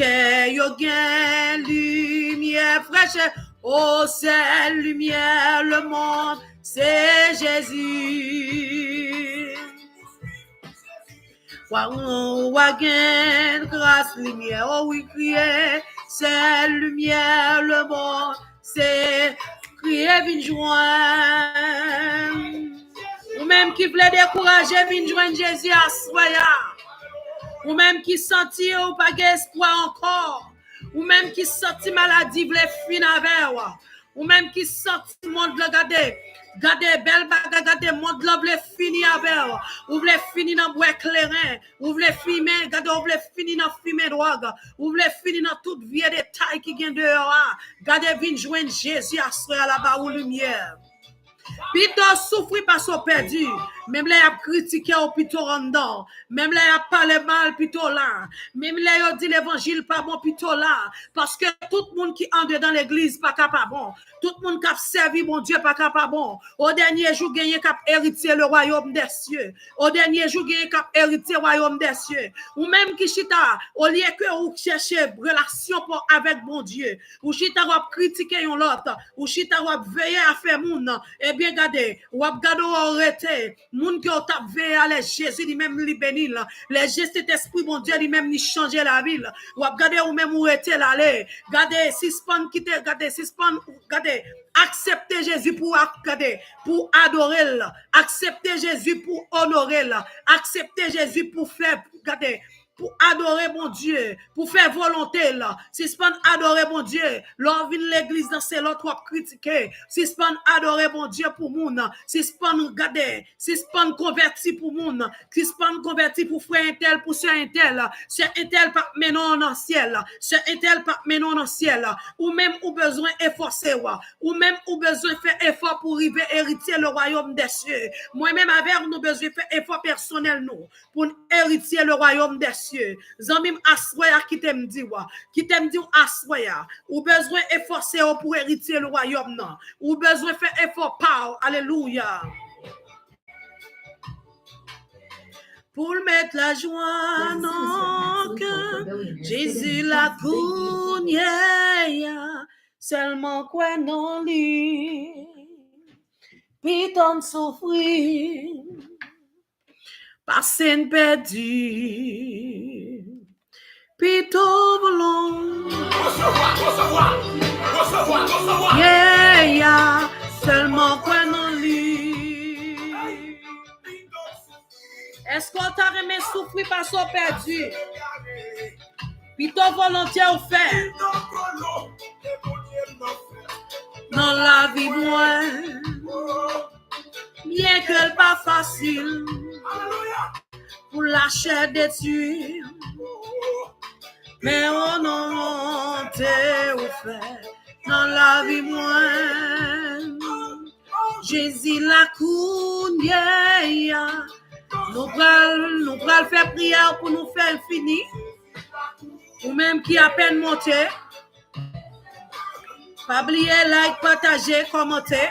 [SPEAKER 1] yo gain lumière fraîche. Oh, c'est lumière, le monde. C'est Jésus. Wagen, grâce, lumière. Oh, oui, crier. C'est lumière, le monde. C'est crier, vin joindre. Ou même qui voulait décourager, vin joindre Jésus à soya. Ou même qui sentit ou pas d'espoir encore. Ou même qui sentit maladie, voulait finir avec. Ou même qui sentit monde le garder. Gardez belle bagarre, gardez monde là voulez finir avec. Ou voulez finir dans bois clairin, ou voulez fumer, gardez ou voulez finir dans fumer drogue, ou voulez finir dans toute vie détail qui vient dehors. Gardez vinn joindre Jésus à soir là-bas ou lumière. Pito souffre par son perdu, même là il a critiqué au pito randant, même là il a parlé mal pito là, même là il a dit l'évangile pas bon pito là, parce que tout le monde qui entre dans l'église pas capable bon, tout le monde qui a servi bon Dieu pas capable bon, au dernier jour gagné cap héritier le royaume des cieux, au dernier jour gagné cap héritier le royaume des cieux, ou même qui chita, au lieu que vous cherchez relation avec bon Dieu, ou chita vous critiquer un l'autre, ou chita vous veiller à faire moun, et bien regardez, ou regardez ou arrêtez, moun qui ont veillé à les Jésus lui-même li béni là, les gestes d'esprit bon Dieu lui-même ni changer la vie là, ou regardez ou même où était là, regardez suspend quitter, regardez suspend, regardez accepter Jésus pour regarder, pour adorer là, accepter Jésus pour honorer là, accepter Jésus pour faire, regardez, pour adorer mon Dieu, pour faire volonté là. Si c'est pas adorer mon Dieu, l'on vient l'église dans c'est l'autre critiquer. Si c'est pas adorer mon Dieu pour moun, si c'est pas regarder, si c'est pas converti pour moun, si c'est pas converti pour frère un tel, pour sœur un tel, c'est un tel pas menon dans ciel, c'est un tel pas menon dans ciel, ou même ou besoin efforcer ou même ou besoin faire effort pour arriver hériter le royaume des cieux. Moi-même avec nous besoin faire effort personnel nous pour hériter le royaume des cieux. Zambim aswaya qui t'aime dit aswaya ou besoin efforcer pour hériter le royaume non ou besoin faire effort par alléluia pour mettre la joie dans cœur Jésus la cournière seulement quoi non lui piton souffrir Parce une perdue, pito volon. Recevoir. Yeah, seulement quoi non lui. Est-ce qu'on t'a remis souffrir par son perdu? Puis ton volonté ou fait. Dans la vie, moi, bien que pas facile, pour la chair détruire, mais on en t'es ou fait. Dans la vie, moi, Jésus la cougneya. Nous pral faire prière pour nous faire fini. Ou même qui à peine monté. Pas oublier, like, partager, commenter.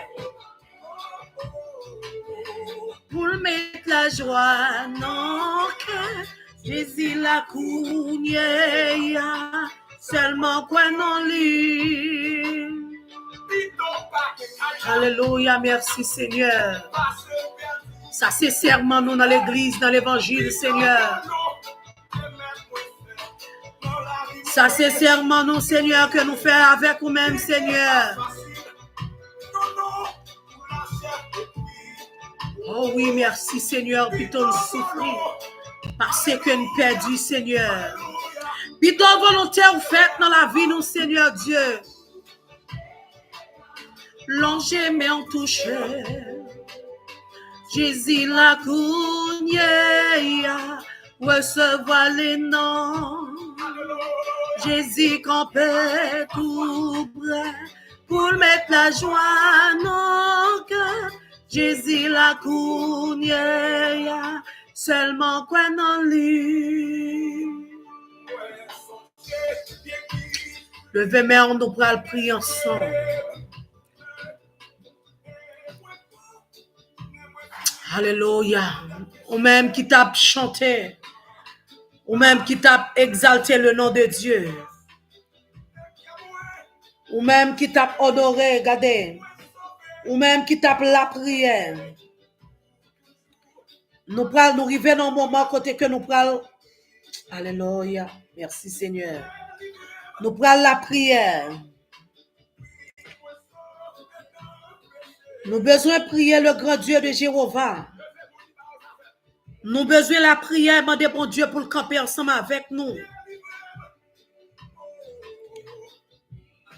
[SPEAKER 1] Pour mettre la joie dans le cœur. Jésus la cougneya. Seulement quoi non lui. Alléluia, merci Seigneur. Ça c'est serment nous dans l'église, dans l'évangile, Seigneur. Ça c'est serment nous, Seigneur, que nous faisons avec nous-mêmes, Seigneur. Oh oui, merci Seigneur, puis ton souffrir. Parce que nous perdons, Seigneur. Puis ton volonté ou fait dans la vie, nous, Seigneur Dieu. Longer mais en touché. Jésus la cougneya, recevoir les noms. Jésus campait tout près pour mettre la joie dans le cœur. Jésus la cougneya, seulement quoi dans lui. Levez main, nous pourrons prier ensemble. Alléluia. Ou même qui t'a chanté. Ou même qui t'a exalté le nom de Dieu. Ou même qui t'a honoré, regardez. Ou même qui t'a la prière. Nous prenons, nous arriver dans un moment côté que nous prenons. Alléluia. Merci Seigneur. Nous prenons la prière. Nous besoin de prier le grand Dieu de Jéhovah. Nous besoin de la prière, demander bon Dieu pour le camper ensemble avec nous.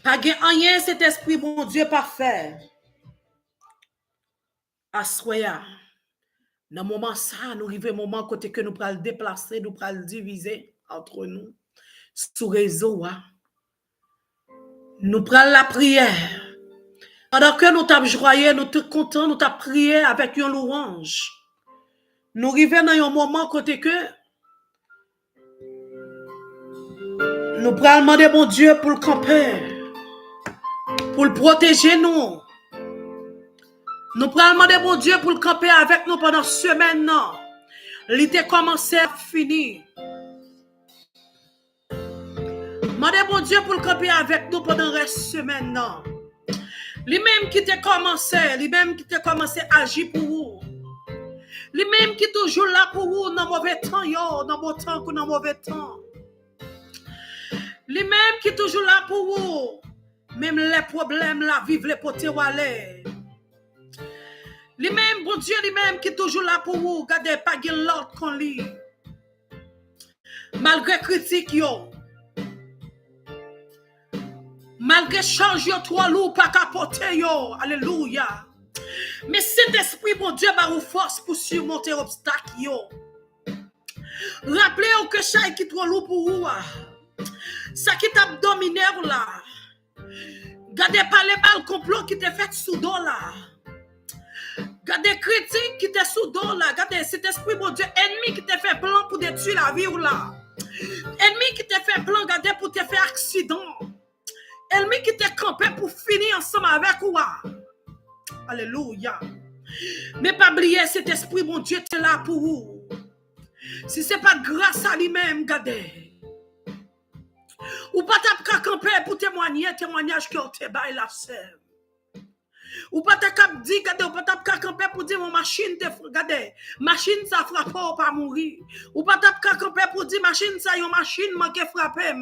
[SPEAKER 1] Pas rien cet esprit bon Dieu parfait. Assoya. Dans le moment ça, nous arrivons au moment côté que nous pourrons le déplacer, nous pourrons le diviser entre nous. Sous réseau. Nous prenons la prière. Pendant que nous t'avons joyeux, nous sommes contents, nous t'avons prié avec une louange. Nous arrivons dans un moment côté que nous prenons demander bon Dieu pour le camper, pour le protéger nous. Nous prenons demander bon Dieu pour le camper avec nous pendant semaine. Non. L'été commencé à finir. Demandez bon Dieu pour le camper avec nous pendant la semaine. Non. Lui-même qui t'a commencé, lui-même qui t'a commencé à agir pour vous. Lui-même qui est toujours là pour vous dans mauvais temps, dans bon temps ou dans mauvais temps. Lui-même qui est toujours là pour vous. Même les problèmes, la vie, les potes ou aller. Lui-même, bon Dieu, lui-même qui est toujours là pour vous. Gardez pas l'autre qu'on lit. Malgré critique, yo. Malgré change yo trois lourds pas capoter yo. Alléluia. Mais cet esprit, bon Dieu, va vous force pour surmonter l'obstacle yo. Rappelez-vous que chaque qui trop lourd pour vous. Ça qui t'a dominé là. Gardez pas les balles complot qui t'est fait sous dos là. Gardez critique qui t'est sous dos là. Gardez cet esprit, bon Dieu, ennemi qui t'a fait plan pour détruire la vie là. Ennemi qui t'a fait plan, gardez pour te faire accident. Ennemi qui t'a campé pour finir ensemble avec vous. Alléluia. Mais pas oublier cet esprit, mon Dieu, est là pour vous. Si ce n'est pas grâce à lui-même, regardez. Ou pas t'as camper pour témoignage que tu bail la sève. Ou pas t'as dit, regardez, ou pas t'as camper pour dire mon machine te regardez, machine ça frappe pas mourir. Ou pas t'as camper pour dire machine ça yon machine manque frapper.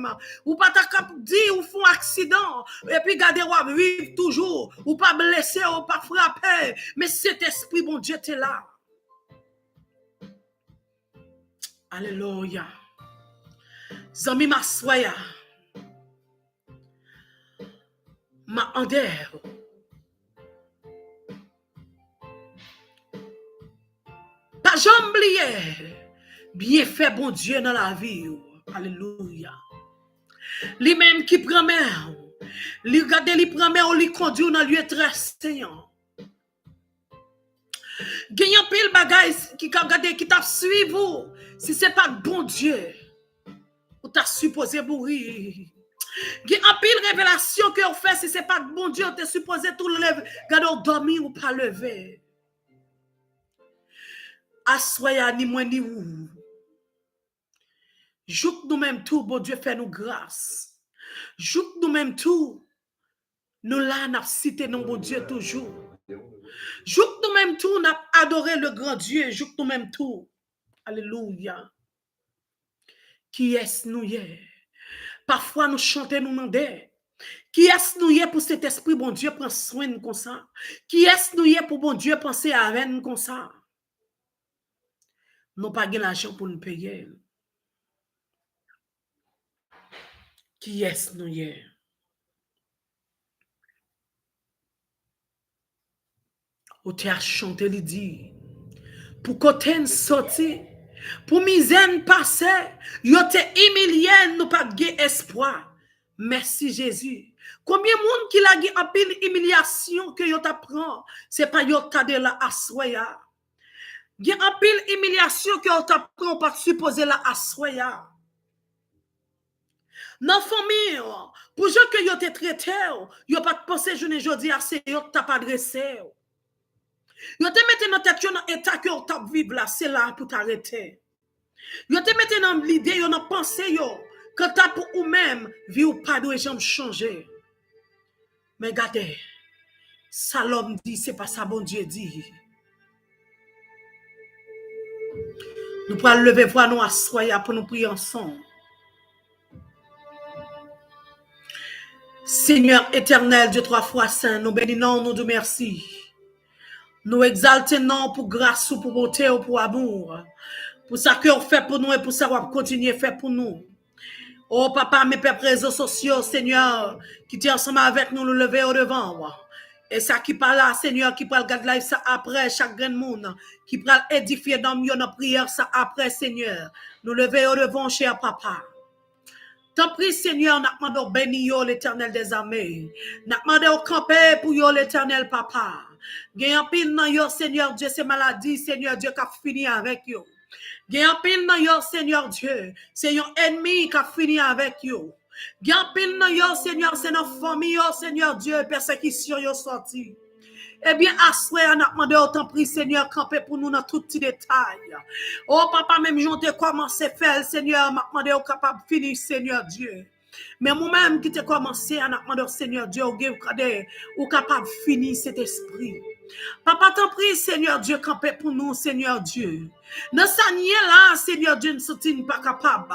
[SPEAKER 1] Ou pas t'as dit ou font accident et puis regardez ou vivre toujours ou pas blessé ou pas frapper, mais cet esprit bon Dieu t'es là. Alléluia. Zami ma soya. Ma ander. Pas j'oublier. Bien fait bon Dieu dans la vie. Alléluia. Lui-même qui prend mer. Lui regarde, lui prend mer, lui conduit dans lieu très saint. Gagnant pile bagay qui ka gade qui t'a suivi si c'est pas bon Dieu ou t'a supposé mourir. Gagnant pile révélation que on fait si c'est pas bon Dieu t'es supposé tout lever gade dormir ou pas lever. Assoya ni moi ni ou. Jouk nous même tout bon Dieu fait nous grâce. Jouk nous même tout nous là n'a cité non bon Dieu toujours. Jouk nous même tout n'a adoré le grand Dieu, jouk nous même tout. Alléluia. Qui est-ce nous hier? Parfois nous chantons, nous demandons. Qui est-ce nous hier pour cet esprit, bon Dieu, prend soin de nous comme ça? Qui est-ce nous hier pour bon Dieu penser à nous comme ça? Nous pas de l'argent pour nous payer. Qui est-ce nous hier? Ou tu as chanté, il dit, pour côté sorti, pour misère passer, yo te humilié, nous pas de espoir. Merci Jésus. Combien de monde qui l'a dit en pile humiliation que yo t'apprend, c'est pas yo t'a de la assoya. Il y a en pile humiliation que yo t'apprend pas supposer la assoya. Dans famille, pour gens que yo te traité, yo pas pensé journée jodi à c'est yo t'a pas adressé. Yo te mette dans tête dans état que yo t'a vivre là, c'est là pour t'arrêter. Yo te mette dans l'idée, yo dans pensée yo quand t'as pour ou même vie ou pas de jambes changer. Mais regardez, ça l'homme dit, c'est pas ça bon Dieu dit. Nous pourrons lever voir nous assoyer pour nous prier ensemble. Seigneur éternel, Dieu trois fois saint, nous bénissons, nous te merci. Nous exaltons pour grâce, pour beauté, pour amour. Pour ça que vous faites pour nous et pour ça que vous continuez à faire pour nous. Oh papa, mes pères réseaux sociaux, Seigneur, qui tient ensemble avec nous, nous lever au devant. Et ça qui parle là, Seigneur, qui parle garde live ça après, chaque grand monde, qui parle édifier dans notre prière ça après, Seigneur. Nous lever au devant, cher papa. T'en prie, Seigneur, n'a demandé béni l'éternel des armées. N'a demandé au camper pour yo l'éternel papa. Gagne pile dans yo, Seigneur Dieu, ces maladies, Seigneur Dieu, qui a fini avec yo. Gagne pile dans yo, Seigneur Dieu, c'est un ennemi qui a fini avec yo. Gagne pile dans yo, Seigneur, c'est notre famille, yo, Seigneur Dieu, persécution yo sorti. Eh bien, assoir, on a demandé autant prix, Seigneur, camper pour nous dans tout petit détail. Oh, papa, même j'en ai commencé à faire, Seigneur, m'a demandé au capable de finir, Seigneur Dieu. Mais moi-même qui t'ai commencé, on a demandé au Seigneur Dieu, au capable de finir cet esprit. Papa, t'en prie, Seigneur Dieu, camper pour nous, Seigneur Dieu. Dans sa nier là, Seigneur Dieu, nous ne pas capable.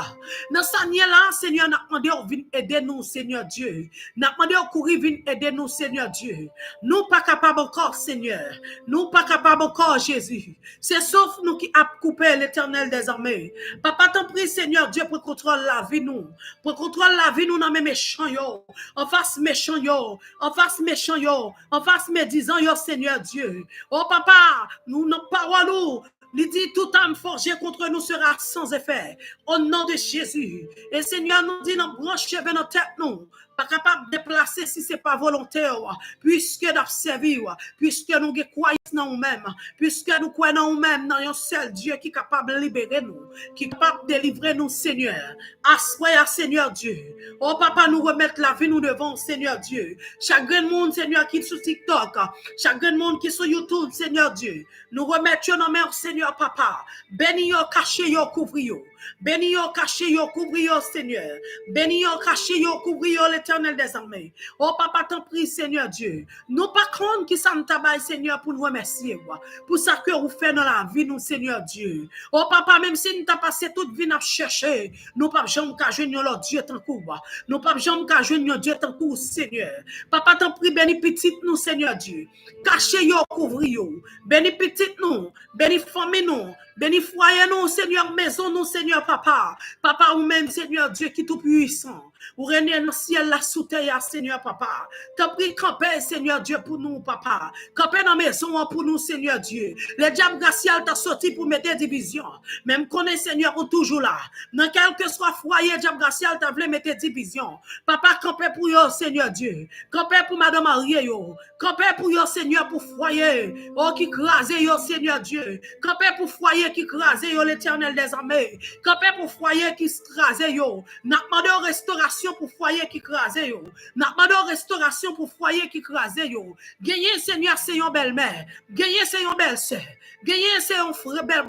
[SPEAKER 1] Dans sa nier là, Seigneur, n'a demandé au vin aider nous, Seigneur Dieu. N'a demandé au courir vin aider nous, Seigneur Dieu. Nous pas capable encore, Seigneur. Nous pas capable encore, Jésus. C'est sauf nous qui a coupé l'Éternel des armées. Papa, t'en prie, Seigneur Dieu, pour contrôler la vie nous. Pour contrôler la vie nous dans mes méchants yo. En face méchant yo. En face méchant yo. En face médisant yo, Seigneur Dieu. Oh papa, nous nos paroles. Il dit tout âme forgée contre nous sera sans effet. Au nom de Jésus. Et Seigneur nous dit dans branche vers nos têtes nous. Pas capable de déplacer si c'est pas volontaire. Puisque nous servir. Puisque nous croyons dans nous-mêmes. Puisque nous croyons dans nous-mêmes. Dans un seul Dieu qui est capable de libérer nous. Qui est capable de délivrer nous, Seigneur. Assoyez, Seigneur Dieu. Oh papa, nous remettre la vie nous devant, Seigneur Dieu. Chaque grand monde, Seigneur, qui est sur TikTok. Chaque grand monde qui est sur YouTube, Seigneur Dieu. Nous remettons nos mains, Seigneur papa. Bénis yo, cachez yo, couvri yo. Bénis yo, cachez yo, couvri yo, Seigneur. Bénis yo, cachez yo, couvri yo, l'Éternel des armées. Oh papa, t'en prie, Seigneur Dieu. Nous pas compte qui ça nous tabaille, Seigneur, pour nous remercier. Pour ça que vous faites dans la vie, nous, Seigneur Dieu. Oh papa, même si nous t'as passé toute vie à chercher, nous pas jamais qu'à joindre leur Dieu tant coup. Nous pas jamais qu'à joindre Dieu tant coup, Seigneur. Papa, t'en prie, bénis petit nous, Seigneur Dieu. Cachez yo, couvri yo. Bénis petit nous, bénis famille nous, bénis foyer nous, Seigneur, maison nous, Seigneur. Seigneur, papa. Papa, ou même, Seigneur Dieu, qui est tout puissant. Ou régner dans le ciel, la sous terre, Seigneur, papa. T'as pris camper, Seigneur Dieu, pour nous, papa. Camper dans la maison pour nous, Seigneur Dieu. Le diable gracial t'a sorti pour mettre division. Même qu'on est, Seigneur, ou toujours là. Dans quel que soit foyer, diable gracial t'a voulu mettre division. Papa, camper pour yo, Seigneur Dieu. Camper pour Madame Marie, yo. Camper pour yo, Seigneur, pour foyer. Oh, qui crase yo, Seigneur Dieu. Camper pour foyer qui crase yo, l'Éternel des armées. Camper pour foyer qui crase yo. N'a demandé restauration pour foyer qui crase yo. N'a demandé restauration pour foyer qui crase yo. Gagné, Seigneur, c'est une belle-mère. Gagné, c'est une belle-sœur. Gagné, c'est un frère,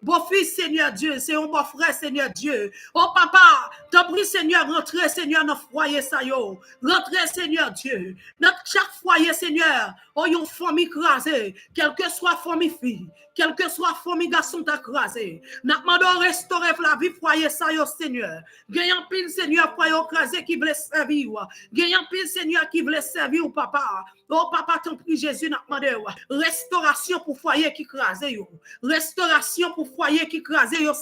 [SPEAKER 1] beau-fils, Seigneur Dieu, c'est un beau frère, Seigneur Dieu. Oh papa, t'as pris, Seigneur, rentrez, Seigneur, dans le foyer, ça yo. Rentrez, Seigneur Dieu. Dans chaque foyer, Seigneur, oh, yon famille crasée, quelle que soit famille fille, quelle que soit famille garçon t'a crasé. N'a demandé restaurer la vie foyer, ça yo, Seigneur. Gagnant pile, Seigneur, foyer crasé qui voulait servir. Gagnant pile, Seigneur, qui voulait servir, papa. Oh papa, t'en prie, Jésus, n'a demandé restauration pour foyer qui crasé yo. Restauration pour foyer qui crasé yo.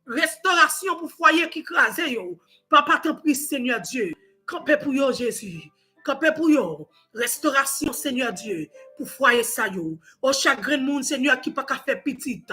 [SPEAKER 1] Restauration pour foyer qui crasé yo. Papa, t'en prie, Seigneur Dieu. Campez pour yo, Jésus. Campez pour yo. Restauration, Seigneur Dieu. Pour foyer ça yo. Au chagrin de monde, Seigneur, qui pas qu'à faire petite.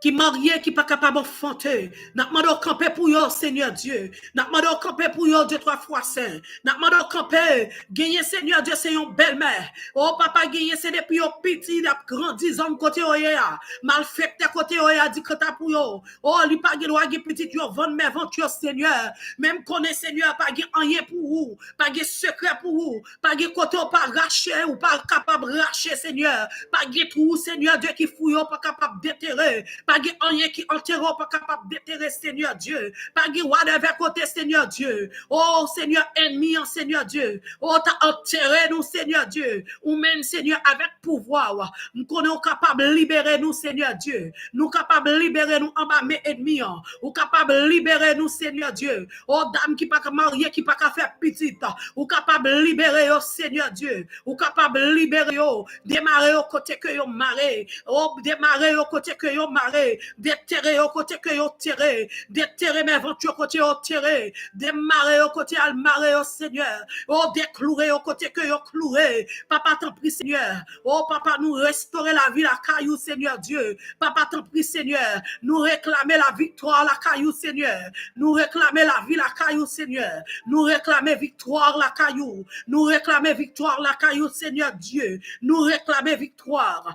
[SPEAKER 1] Qui marié, qui pas capable d'enfanter. N'a demandé au camper pour yo, Seigneur Dieu. N'a demandé au camper pour yo 2-3 fois saint. N'a demandé au camper. Gagner, Seigneur Dieu, c'est une belle-mère. Oh, papa, gagner, c'est depuis au petit, il a grandi, homme côté oya. Mal fait, côté oya, dit que t'as pour yo. Oh, il pas gagner, gagner petit, yo, vendre mes ventures, Seigneur. Même connaît, Seigneur, pas gagner rien pour vous. Pas gagner secret pour vous. Pas gagner côté ou pas racher, ou pas capable de racher, Seigneur. Pas gagner tout, Seigneur Dieu, qui fouille, pas capable d'éterrer. Pas de rien qui enterre, pas capable d'éterrer, Seigneur Dieu. Pas de whatever côté, Seigneur Dieu. Oh, Seigneur ennemi, Seigneur Dieu. Oh, t'as enterré nous, Seigneur Dieu. Ou même, Seigneur, avec pouvoir. Nous sommes capables de libérer nous, Seigneur Dieu. Nous capables de libérer nous en bas, mes ennemis. Ou capables de libérer nous, Seigneur Dieu. Oh, dame qui pas mariée, qui pas faire petite. Ou capable de libérer, oh, Seigneur Dieu. Ou capable de libérer, oh, démarrer au côté que yo maré. Oh, démarrer au côté que yo maré. Déterrer au côté que yo terré, déterrer mes aventures au côté yo terré, démarrer au côté al marrer au Seigneur, oh déclouer au côté que yo cloué. Papa t'en prie Seigneur, oh papa nous restaurer la vie la caillou Seigneur Dieu. Papa t'en prie Seigneur, nous réclamer la victoire la caillou Seigneur, nous réclamer la vie la caillou Seigneur, nous réclamer victoire la caillou, nous réclamer victoire la caillou Seigneur Dieu, nous réclamer victoire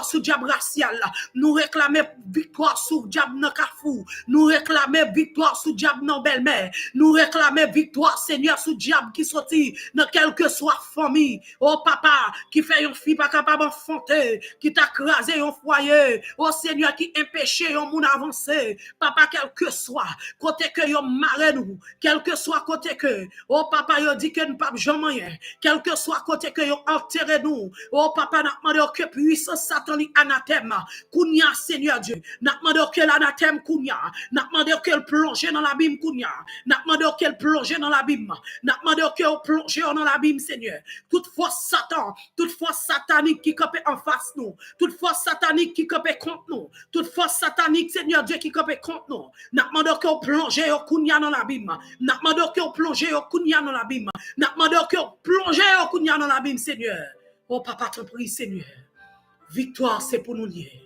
[SPEAKER 1] sous diable racial. Nous réclamer victoire sous diable dans Carrefour. Nous réclamer victoire sous diable dans belle-mère. Nous réclamer victoire, Seigneur, sous diable qui sortit dans quelle que soit famille. Oh papa, qui fait une fille pas capable d'enfanter, qui t'a crasé un foyer. Oh Seigneur, qui empêché un monde avancer. Papa, quel que soit, côté que yon marre nous, quel que soit côté que, oh papa, yon dit que nous pas jamais, quel que soit côté que yon enterré nous. Oh papa, n'a demandé que puissance satanique anathème. Kounia, Seigneur Dieu, n'a demandé que l'anathème Kounia, n'a demandé qu'elle plonge dans l'abîme Kounia, n'a demandé qu'elle plonge dans l'abîme, n'a demandé qu'elle plonge dans l'abîme, Seigneur. Toutefois, Satan, toutefois satanique qui campe en face nous, toutefois satanique qui campe contre nous, toutefois satanique, Seigneur Dieu, qui campe contre nous, n'a demandé qu'elle plonge au Kounia dans l'abîme, n'a demandé qu'elle plonge au Kounia dans l'abîme, n'a demandé qu'elle plonge au Kounia dans l'abîme, Seigneur. Oh, papa, te prie, Seigneur. Victoire, c'est pour nous lier.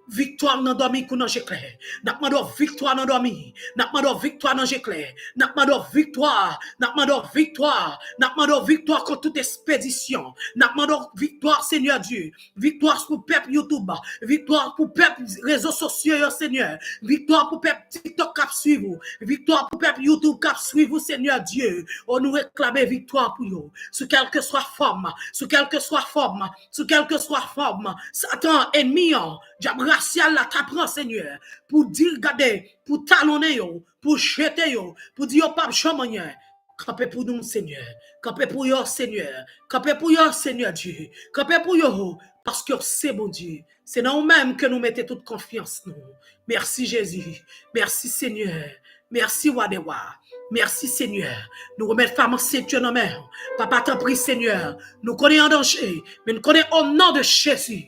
[SPEAKER 1] Victoire dans dormi qu'on j'éclaire. N'a demandé victoire dans dormi. N'a demandé victoire dans j'éclaire. N'a demandé victoire. N'a demandé victoire. N'a demandé victoire contre toute expédition. N'a demandé victoire, Seigneur Dieu. Victoire pour peuple YouTube. Victoire pour peuple réseaux sociaux, Seigneur. Victoire pour peuple TikTok qui suivre. Victoire pour peuple YouTube qui suivre, Seigneur Dieu. On nous réclame victoire pour vous. Sous quelle que soit forme. Sous quelle que soit forme. Sous quelle que soit forme. Satan ennemi. Diable racial la t'apprend, Seigneur, pour dire, regardez, pour talonner yo, pour jeter yo, pour dire pas chamoyen. Campez pour nous, Seigneur. Campez pour yo, Seigneur. Campez pour yo, Seigneur Dieu. Campez pour yo, parce que c'est bon Dieu. C'est dans nous-mêmes que nous mettons toute confiance, nous. Merci, Jésus. Merci, Seigneur. Merci, Wadewa. Merci, Seigneur. Nous remettons femme en Dieu dans main. Papa, t'en prie, Seigneur. Nous connaissons en danger, mais nous connaissons au nom de Jésus.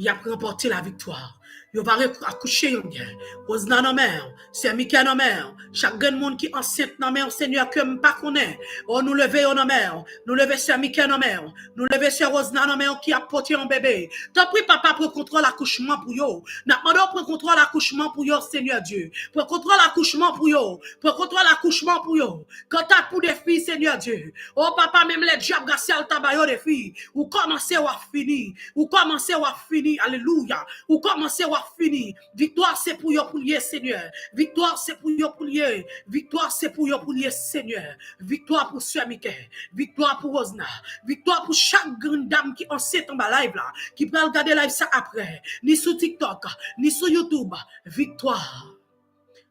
[SPEAKER 1] il a remporté la victoire. Il va accoucher yon bien. Rosna nan mère, c'est Mika nan mère. Chaque grand monde qui enceinte nan mère, Seigneur, que m'pas connaît. Oh, nous lever nan mère. Nous lever c'est Mika nan mère. Nous lever c'est Rosna nan mère qui a porté un bébé. T'as pris papa pour contrôler l'accouchement pour yo. N'a demandé pour contrôler l'accouchement pour yo, Seigneur Dieu. Pour contrôler l'accouchement pour yo. Pour contrôler l'accouchement pour yo. Quand t'as pour des filles, Seigneur Dieu. Oh, papa, même les diables gassés al tabayo des filles. Ou commencez ou fini. Ou commencez ou fini. Alléluia. Ou commencez ou fini. Victoire, c'est pour yo pour lier, Seigneur. Victoire, c'est pour yo pour lier. Victoire, c'est pour yo pour lier, Seigneur. Victoire pour Sœur Mickey. Victoire pour Rosna. Victoire pour chaque grande dame qui en sait en bas live là. Qui peut regarder live ça après. Ni sur TikTok, ni sur YouTube. Victoire.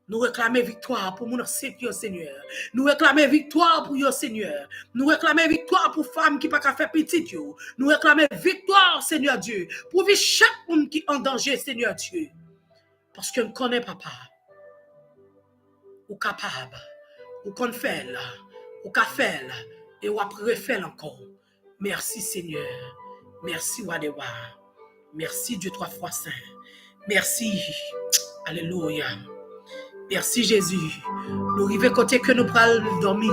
[SPEAKER 1] Nous réclamons victoire pour mon Seigneur. Nous réclamons victoire pour yo, Seigneur. Nous réclamons victoire pour femmes qui ne peuvent pas faire petit. Nous réclamons victoire, Seigneur Dieu, pour vivre chaque monde qui est en danger, Seigneur Dieu. Parce que nous connaissons papa. Ou capable. Ou qu'on fait là. Ou qu'a fait là. Et ou après faire encore. Merci, Seigneur. Merci, Wadewa. Merci, Dieu trois fois saint. Merci. Alléluia. Merci Jésus. Nous arrivons côté que nous prenons dormir.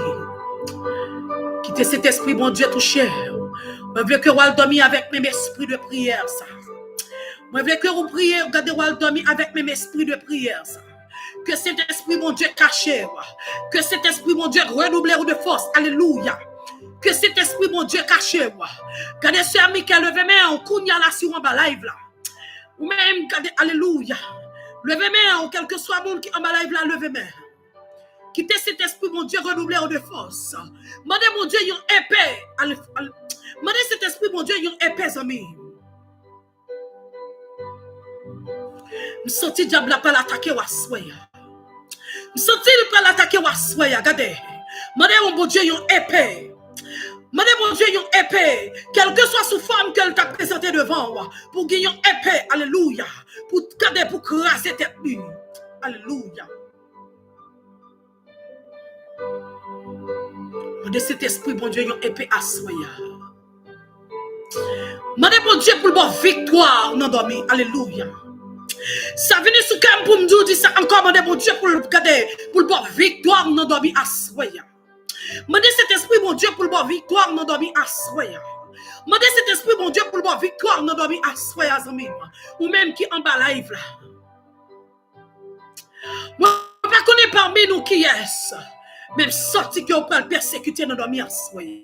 [SPEAKER 1] Quittez cet esprit, bon Dieu, tout cher. Moi, je veux que vous dormir avec mes esprits de prière, ça. Moi, je veux que vous priez, regardez, vous dormir avec mes esprits de prière, ça. Que cet esprit, mon Dieu, caché. Que cet esprit, mon Dieu, renouvelé de force. Alléluia. Que cet esprit, mon Dieu, caché. Regardez ce ami qui a levé main, on kounya là sur un bas live là. Ou même, regardez, alléluia. Levez main, ou quel que soit le monde qui en bas live là, levez main. Quittez cet esprit, mon Dieu, renouvelé de force. Mandez, mon Dieu, yon épée. Mandez cet esprit, mon Dieu, yon épée, ami. Je sens que le diable n'a pas l'attaquer ou assoya. Je sens qu'il n'a pas l'attaquer ou assoya. Regardez. Mandez, mon Dieu, yon épée. Mandez, mon Dieu, yon épée. Quelle que soit sous forme qu'elle t'a présenté devant, pour gagner yon épée. Alléluia. Pour garder, pour craser tête nue. Alléluia. Mandez cet esprit, mon Dieu, yon épée assoya. Mandez, mon Dieu, pour le bon victoire, non dormi. Alléluia. Ça vient sous cam pour me dire ça encore, mandez, mon Dieu, pour le garder, pour le bon victoire, non dormi assoya. Mandez cet esprit, mon Dieu, pour le bon victoire, non dormi assoya. Mandez cet esprit, mon Dieu, pour le bon victoire, non dormi assoya, zami. Ou même qui en bas live là. Moi, je ne connais pas parmi nous qui est. Même sorti que vous pouvez le persécuter, non dormi assoya.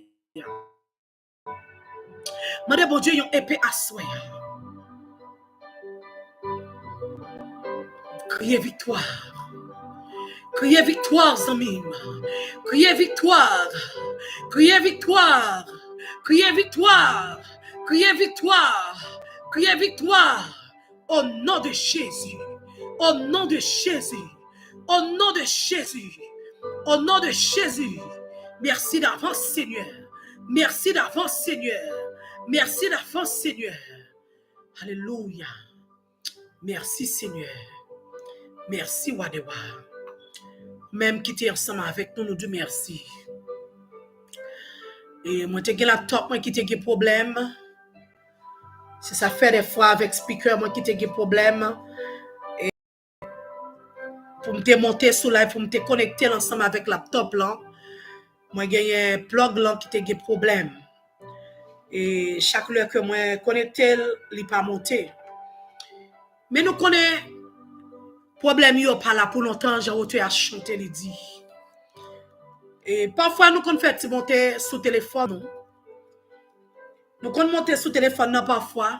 [SPEAKER 1] Mandez, mon Dieu, yon épée assoya. Criez victoire. Criez victoire, Zamim. Criez victoire. Criez victoire. Criez victoire. Criez victoire. Criez victoire. Au nom de Jésus. Au nom de Jésus. Au nom de Jésus. Au nom de Jésus. Merci d'avance, Seigneur. Merci d'avance, Seigneur. Merci d'avance, Seigneur. Alléluia. Merci, Seigneur. Merci, Wadewa. Même qui était ensemble avec nous, nous disons merci. Et moi, j'ai un laptop, moi, qui a un problème. C'est ça fait des fois avec speaker, moi, qui a un problème. Et pour me monter sur live, pour me connecter ensemble avec laptop, là, moi, j'ai un plug, là, qui a un problème. Et chaque fois que moi connecté, il n'est pas monté. Mais nous connaissons. Problème yo pas là pour longtemps, j'ai retourné à chanter les dit. Et parfois nous qu'on fait monter sous téléphone. Nous qu'on monter sous téléphone non parfois.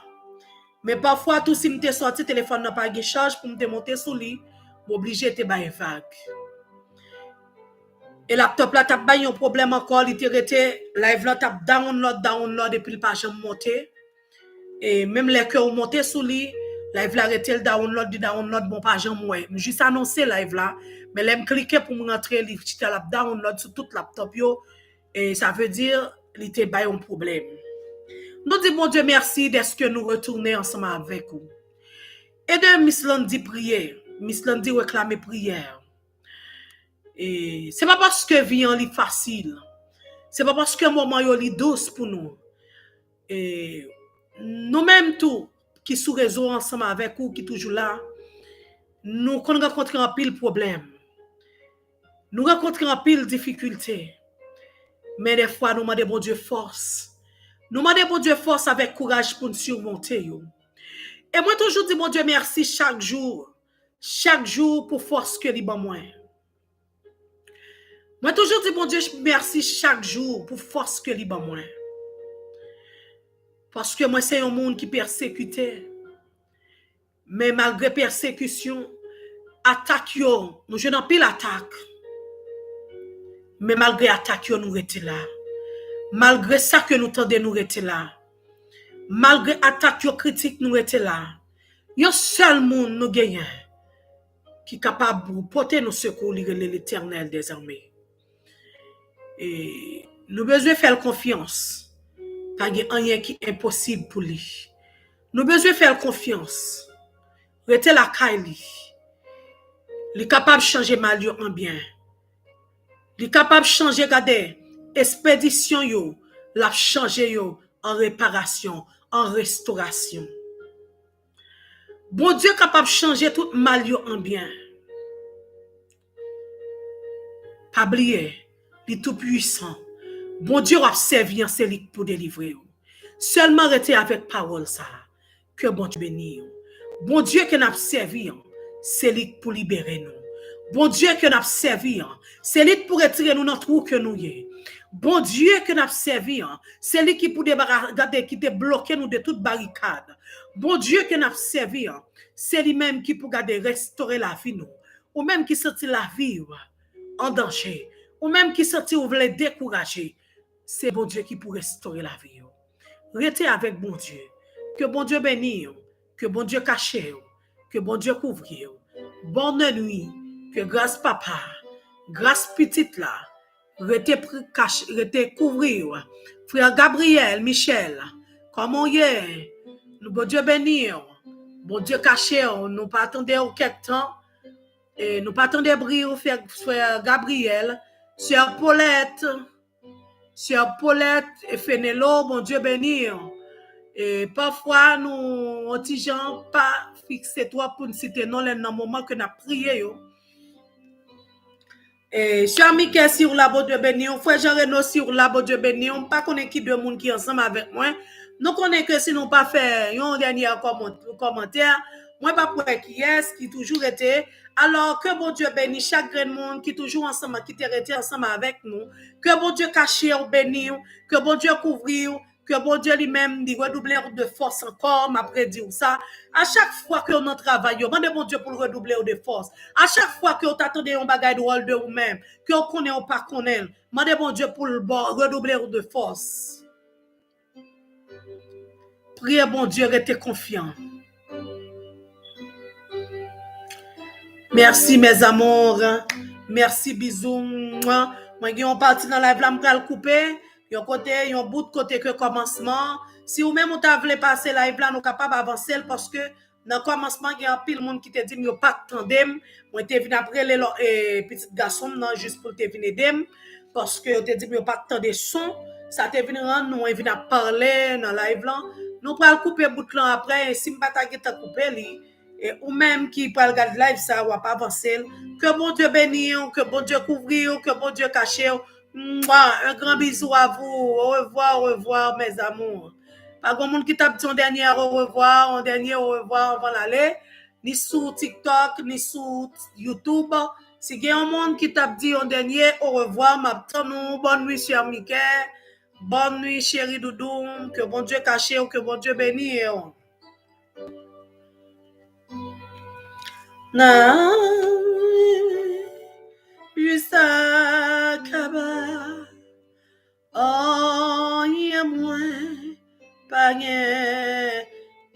[SPEAKER 1] Mais parfois tout si m'te sorti téléphone n'a pas de charge pour me monter sous lit, m'obligé te bailler vague. Et laptop là t'a baillé un problème encore, il était live là t'a download depuis le pas jamais monter. Et même les que monter sous lit live là arrêté le download bon pas jamais moi juste annoncer live là mais l'aime cliquer pour me rentrer li petit la download sur tout laptop yo et ça veut dire il était bail un problème. Nous disons mon Dieu merci d'être que nous retourner ensemble avec vous. Et de Miss Landy prier, Miss Landy réclamer prière. Et c'est pas parce que vie en li facile. C'est pas parce que moment yo li douce pour nous. Et nous même tout qui sous réseau ensemble avec vous, qui toujours là, nous rencontrons un pile problème. Nous rencontrons un pile difficulté. Mais des fois, nous demandons bon Dieu force. Nous demandons bon Dieu force avec courage pour nous surmonter. Et moi, toujours dis bon Dieu merci chaque jour pour force que libre moi. Moi, toujours dis bon Dieu merci chaque jour pour force que libre moi. Parce que moi, c'est un monde qui persécutait. Mais malgré persécution, attaque, nous je n'en pile attaque. Mais malgré attaque, nous étions là. Malgré ça que nous tendons, nous étions là. Malgré attaque critique, nous étions là. Il y a un seul monde nous gagnons qui est capable de porter nos secours, l'Éternel des armées. Et nous besoin faire confiance. Pas rien qui est impossible pour lui. Nous besoin faire confiance. Rester la Kaili. Il est capable de changer mal en bien. Il est capable de changer, regardez, expédition yo, la changer yo en réparation, en restauration. Bon Dieu est capable de changer tout mal yo en bien. Pas oublier, il est tout puissant. Bon Dieu a servi en celui pour délivrer. Seulement rester avec parole ça, que bon Dieu bénisse. Bon Dieu qui n'a servi, c'est lui pour libérer nous. Bon Dieu que nous avons servi, c'est lui pour retirer nous dans le trou que nous y. Bon Dieu que nous avons servi, c'est lui qui pour qui débloquer nous de toute barricade. Bon Dieu que nous avons servi, c'est lui-même qui pour restaurer la vie nous. Ou même qui sortit la vie en danger. Ou même qui sortit ou voulait décourager. C'est bon Dieu qui pour restaurer la vie. Restez avec bon Dieu. Que bon Dieu bénisse. Que bon Dieu cache. Que bon Dieu couvre. Bonne nuit. Que grâce papa, grâce petite là, rete couvrir. Frère Gabriel, Michel, comment y est? Nous, bon Dieu bénir, bon Dieu caché, nous pas attendre quelque temps, et nous pas attendre briller, frère Gabriel, sœur Paulette et Fénélo, bon Dieu bénir. Et parfois, nous, on dit, pas fixer toi pour nous citer non, dans le moment que nous avons prié. Et cher Mickey sur la bonne Dieu béni, frère Jean-Renaud sur la bonne Dieu béni, on pas connaît qui deux monde qui ensemble avec moi. Nous connaissons que si nous pas fait un dernier commentaire, moi pas pour qui est qui toujours été. Alors que bon Dieu béni chaque grand monde qui toujours ensemble, qui était ensemble avec nous. Que bon Dieu cache ou béni, que bon Dieu couvre, que bon Dieu lui-même dit redoubler de force encore, m'après dire ça. À chaque fois que on travaille, demandez bon Dieu pour redoubler de force. À chaque fois que on t'attendait un bagage de rôle de vous-même, que on connaît ou pas connaît, demandez bon Dieu pour redoubler de force. Priez bon Dieu, restez confiant. Merci mes amours. Merci bisous. Moi on parti dans la live là, m'pral couper. Yon côté, yon bout de côté que commencement. Si ou même on t'a voulu passer live là, nous capable avancer parce que dans le commencement, il y a un pile monde qui te dit yo pas tandem. Moi te vinn après les petits garçons non juste pour te venir dem parce que te dit yo pas tande son, ça te vinn rendre nous vinn parler dans live là. Nous pral couper bout là après si m'pa ta couper li et ou même qui pral regarder live ça ou pas avancer. Que bon Dieu bénisse, que bon Dieu couvre, que bon Dieu cache. Un grand bisou à vous. Au revoir, mes amours. Pas grand monde qui t'a dit un dernier au revoir avant d'aller. Ni sur TikTok, ni sur YouTube. Si il y a un monde qui t'a dit un dernier au revoir, m'attends. Bonne nuit, cher Mickey. Bonne nuit, chérie Doudou. Que bon Dieu cache ou que bon Dieu bénisse. Non. Juste à Kaba, oh, y'a moins, pas rien.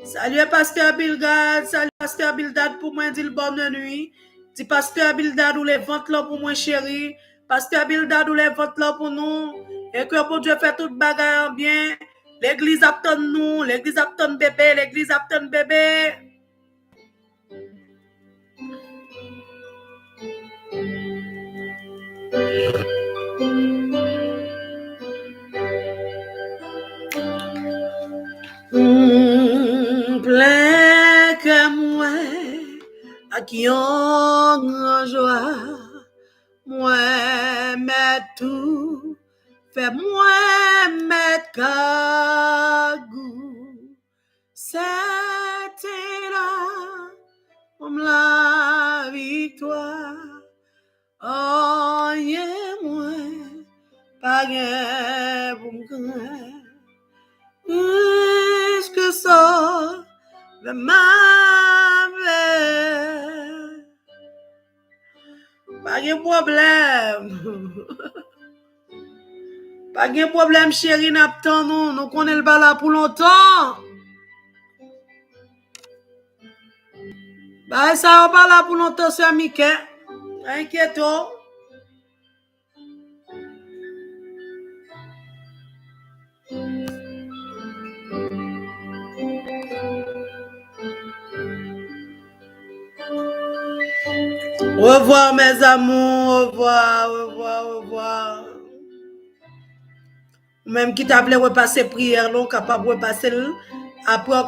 [SPEAKER 1] Salut, Pasteur Bildad, pour moi, dit bonne nuit. Dis Pasteur Bildad, ou les ventes là pour moi, chérie. Pasteur Bildad, ou les ventes là pour nous. Et que bon Dieu fait toute bagarre bien. L'église attend nous, l'église attend bébé, l'église attend bébé. Plein que moi, à qui on joie, moi, mais tout, fait moi, mettre cagou, c'était là, comme la victoire, oh, yeah, moi, pas rien pour me est-ce que ça va m'amener? Pas de problème. Pas de problème, chérie, n'attendons. Nous connaissons le bala pour longtemps. Bah, ça va pas là pour longtemps, c'est Mickey. Inquiète-toi. Au revoir, mes amours. Au revoir, au revoir, au revoir. Même qui t'appelait repasser prière, non, capable de repasser après, on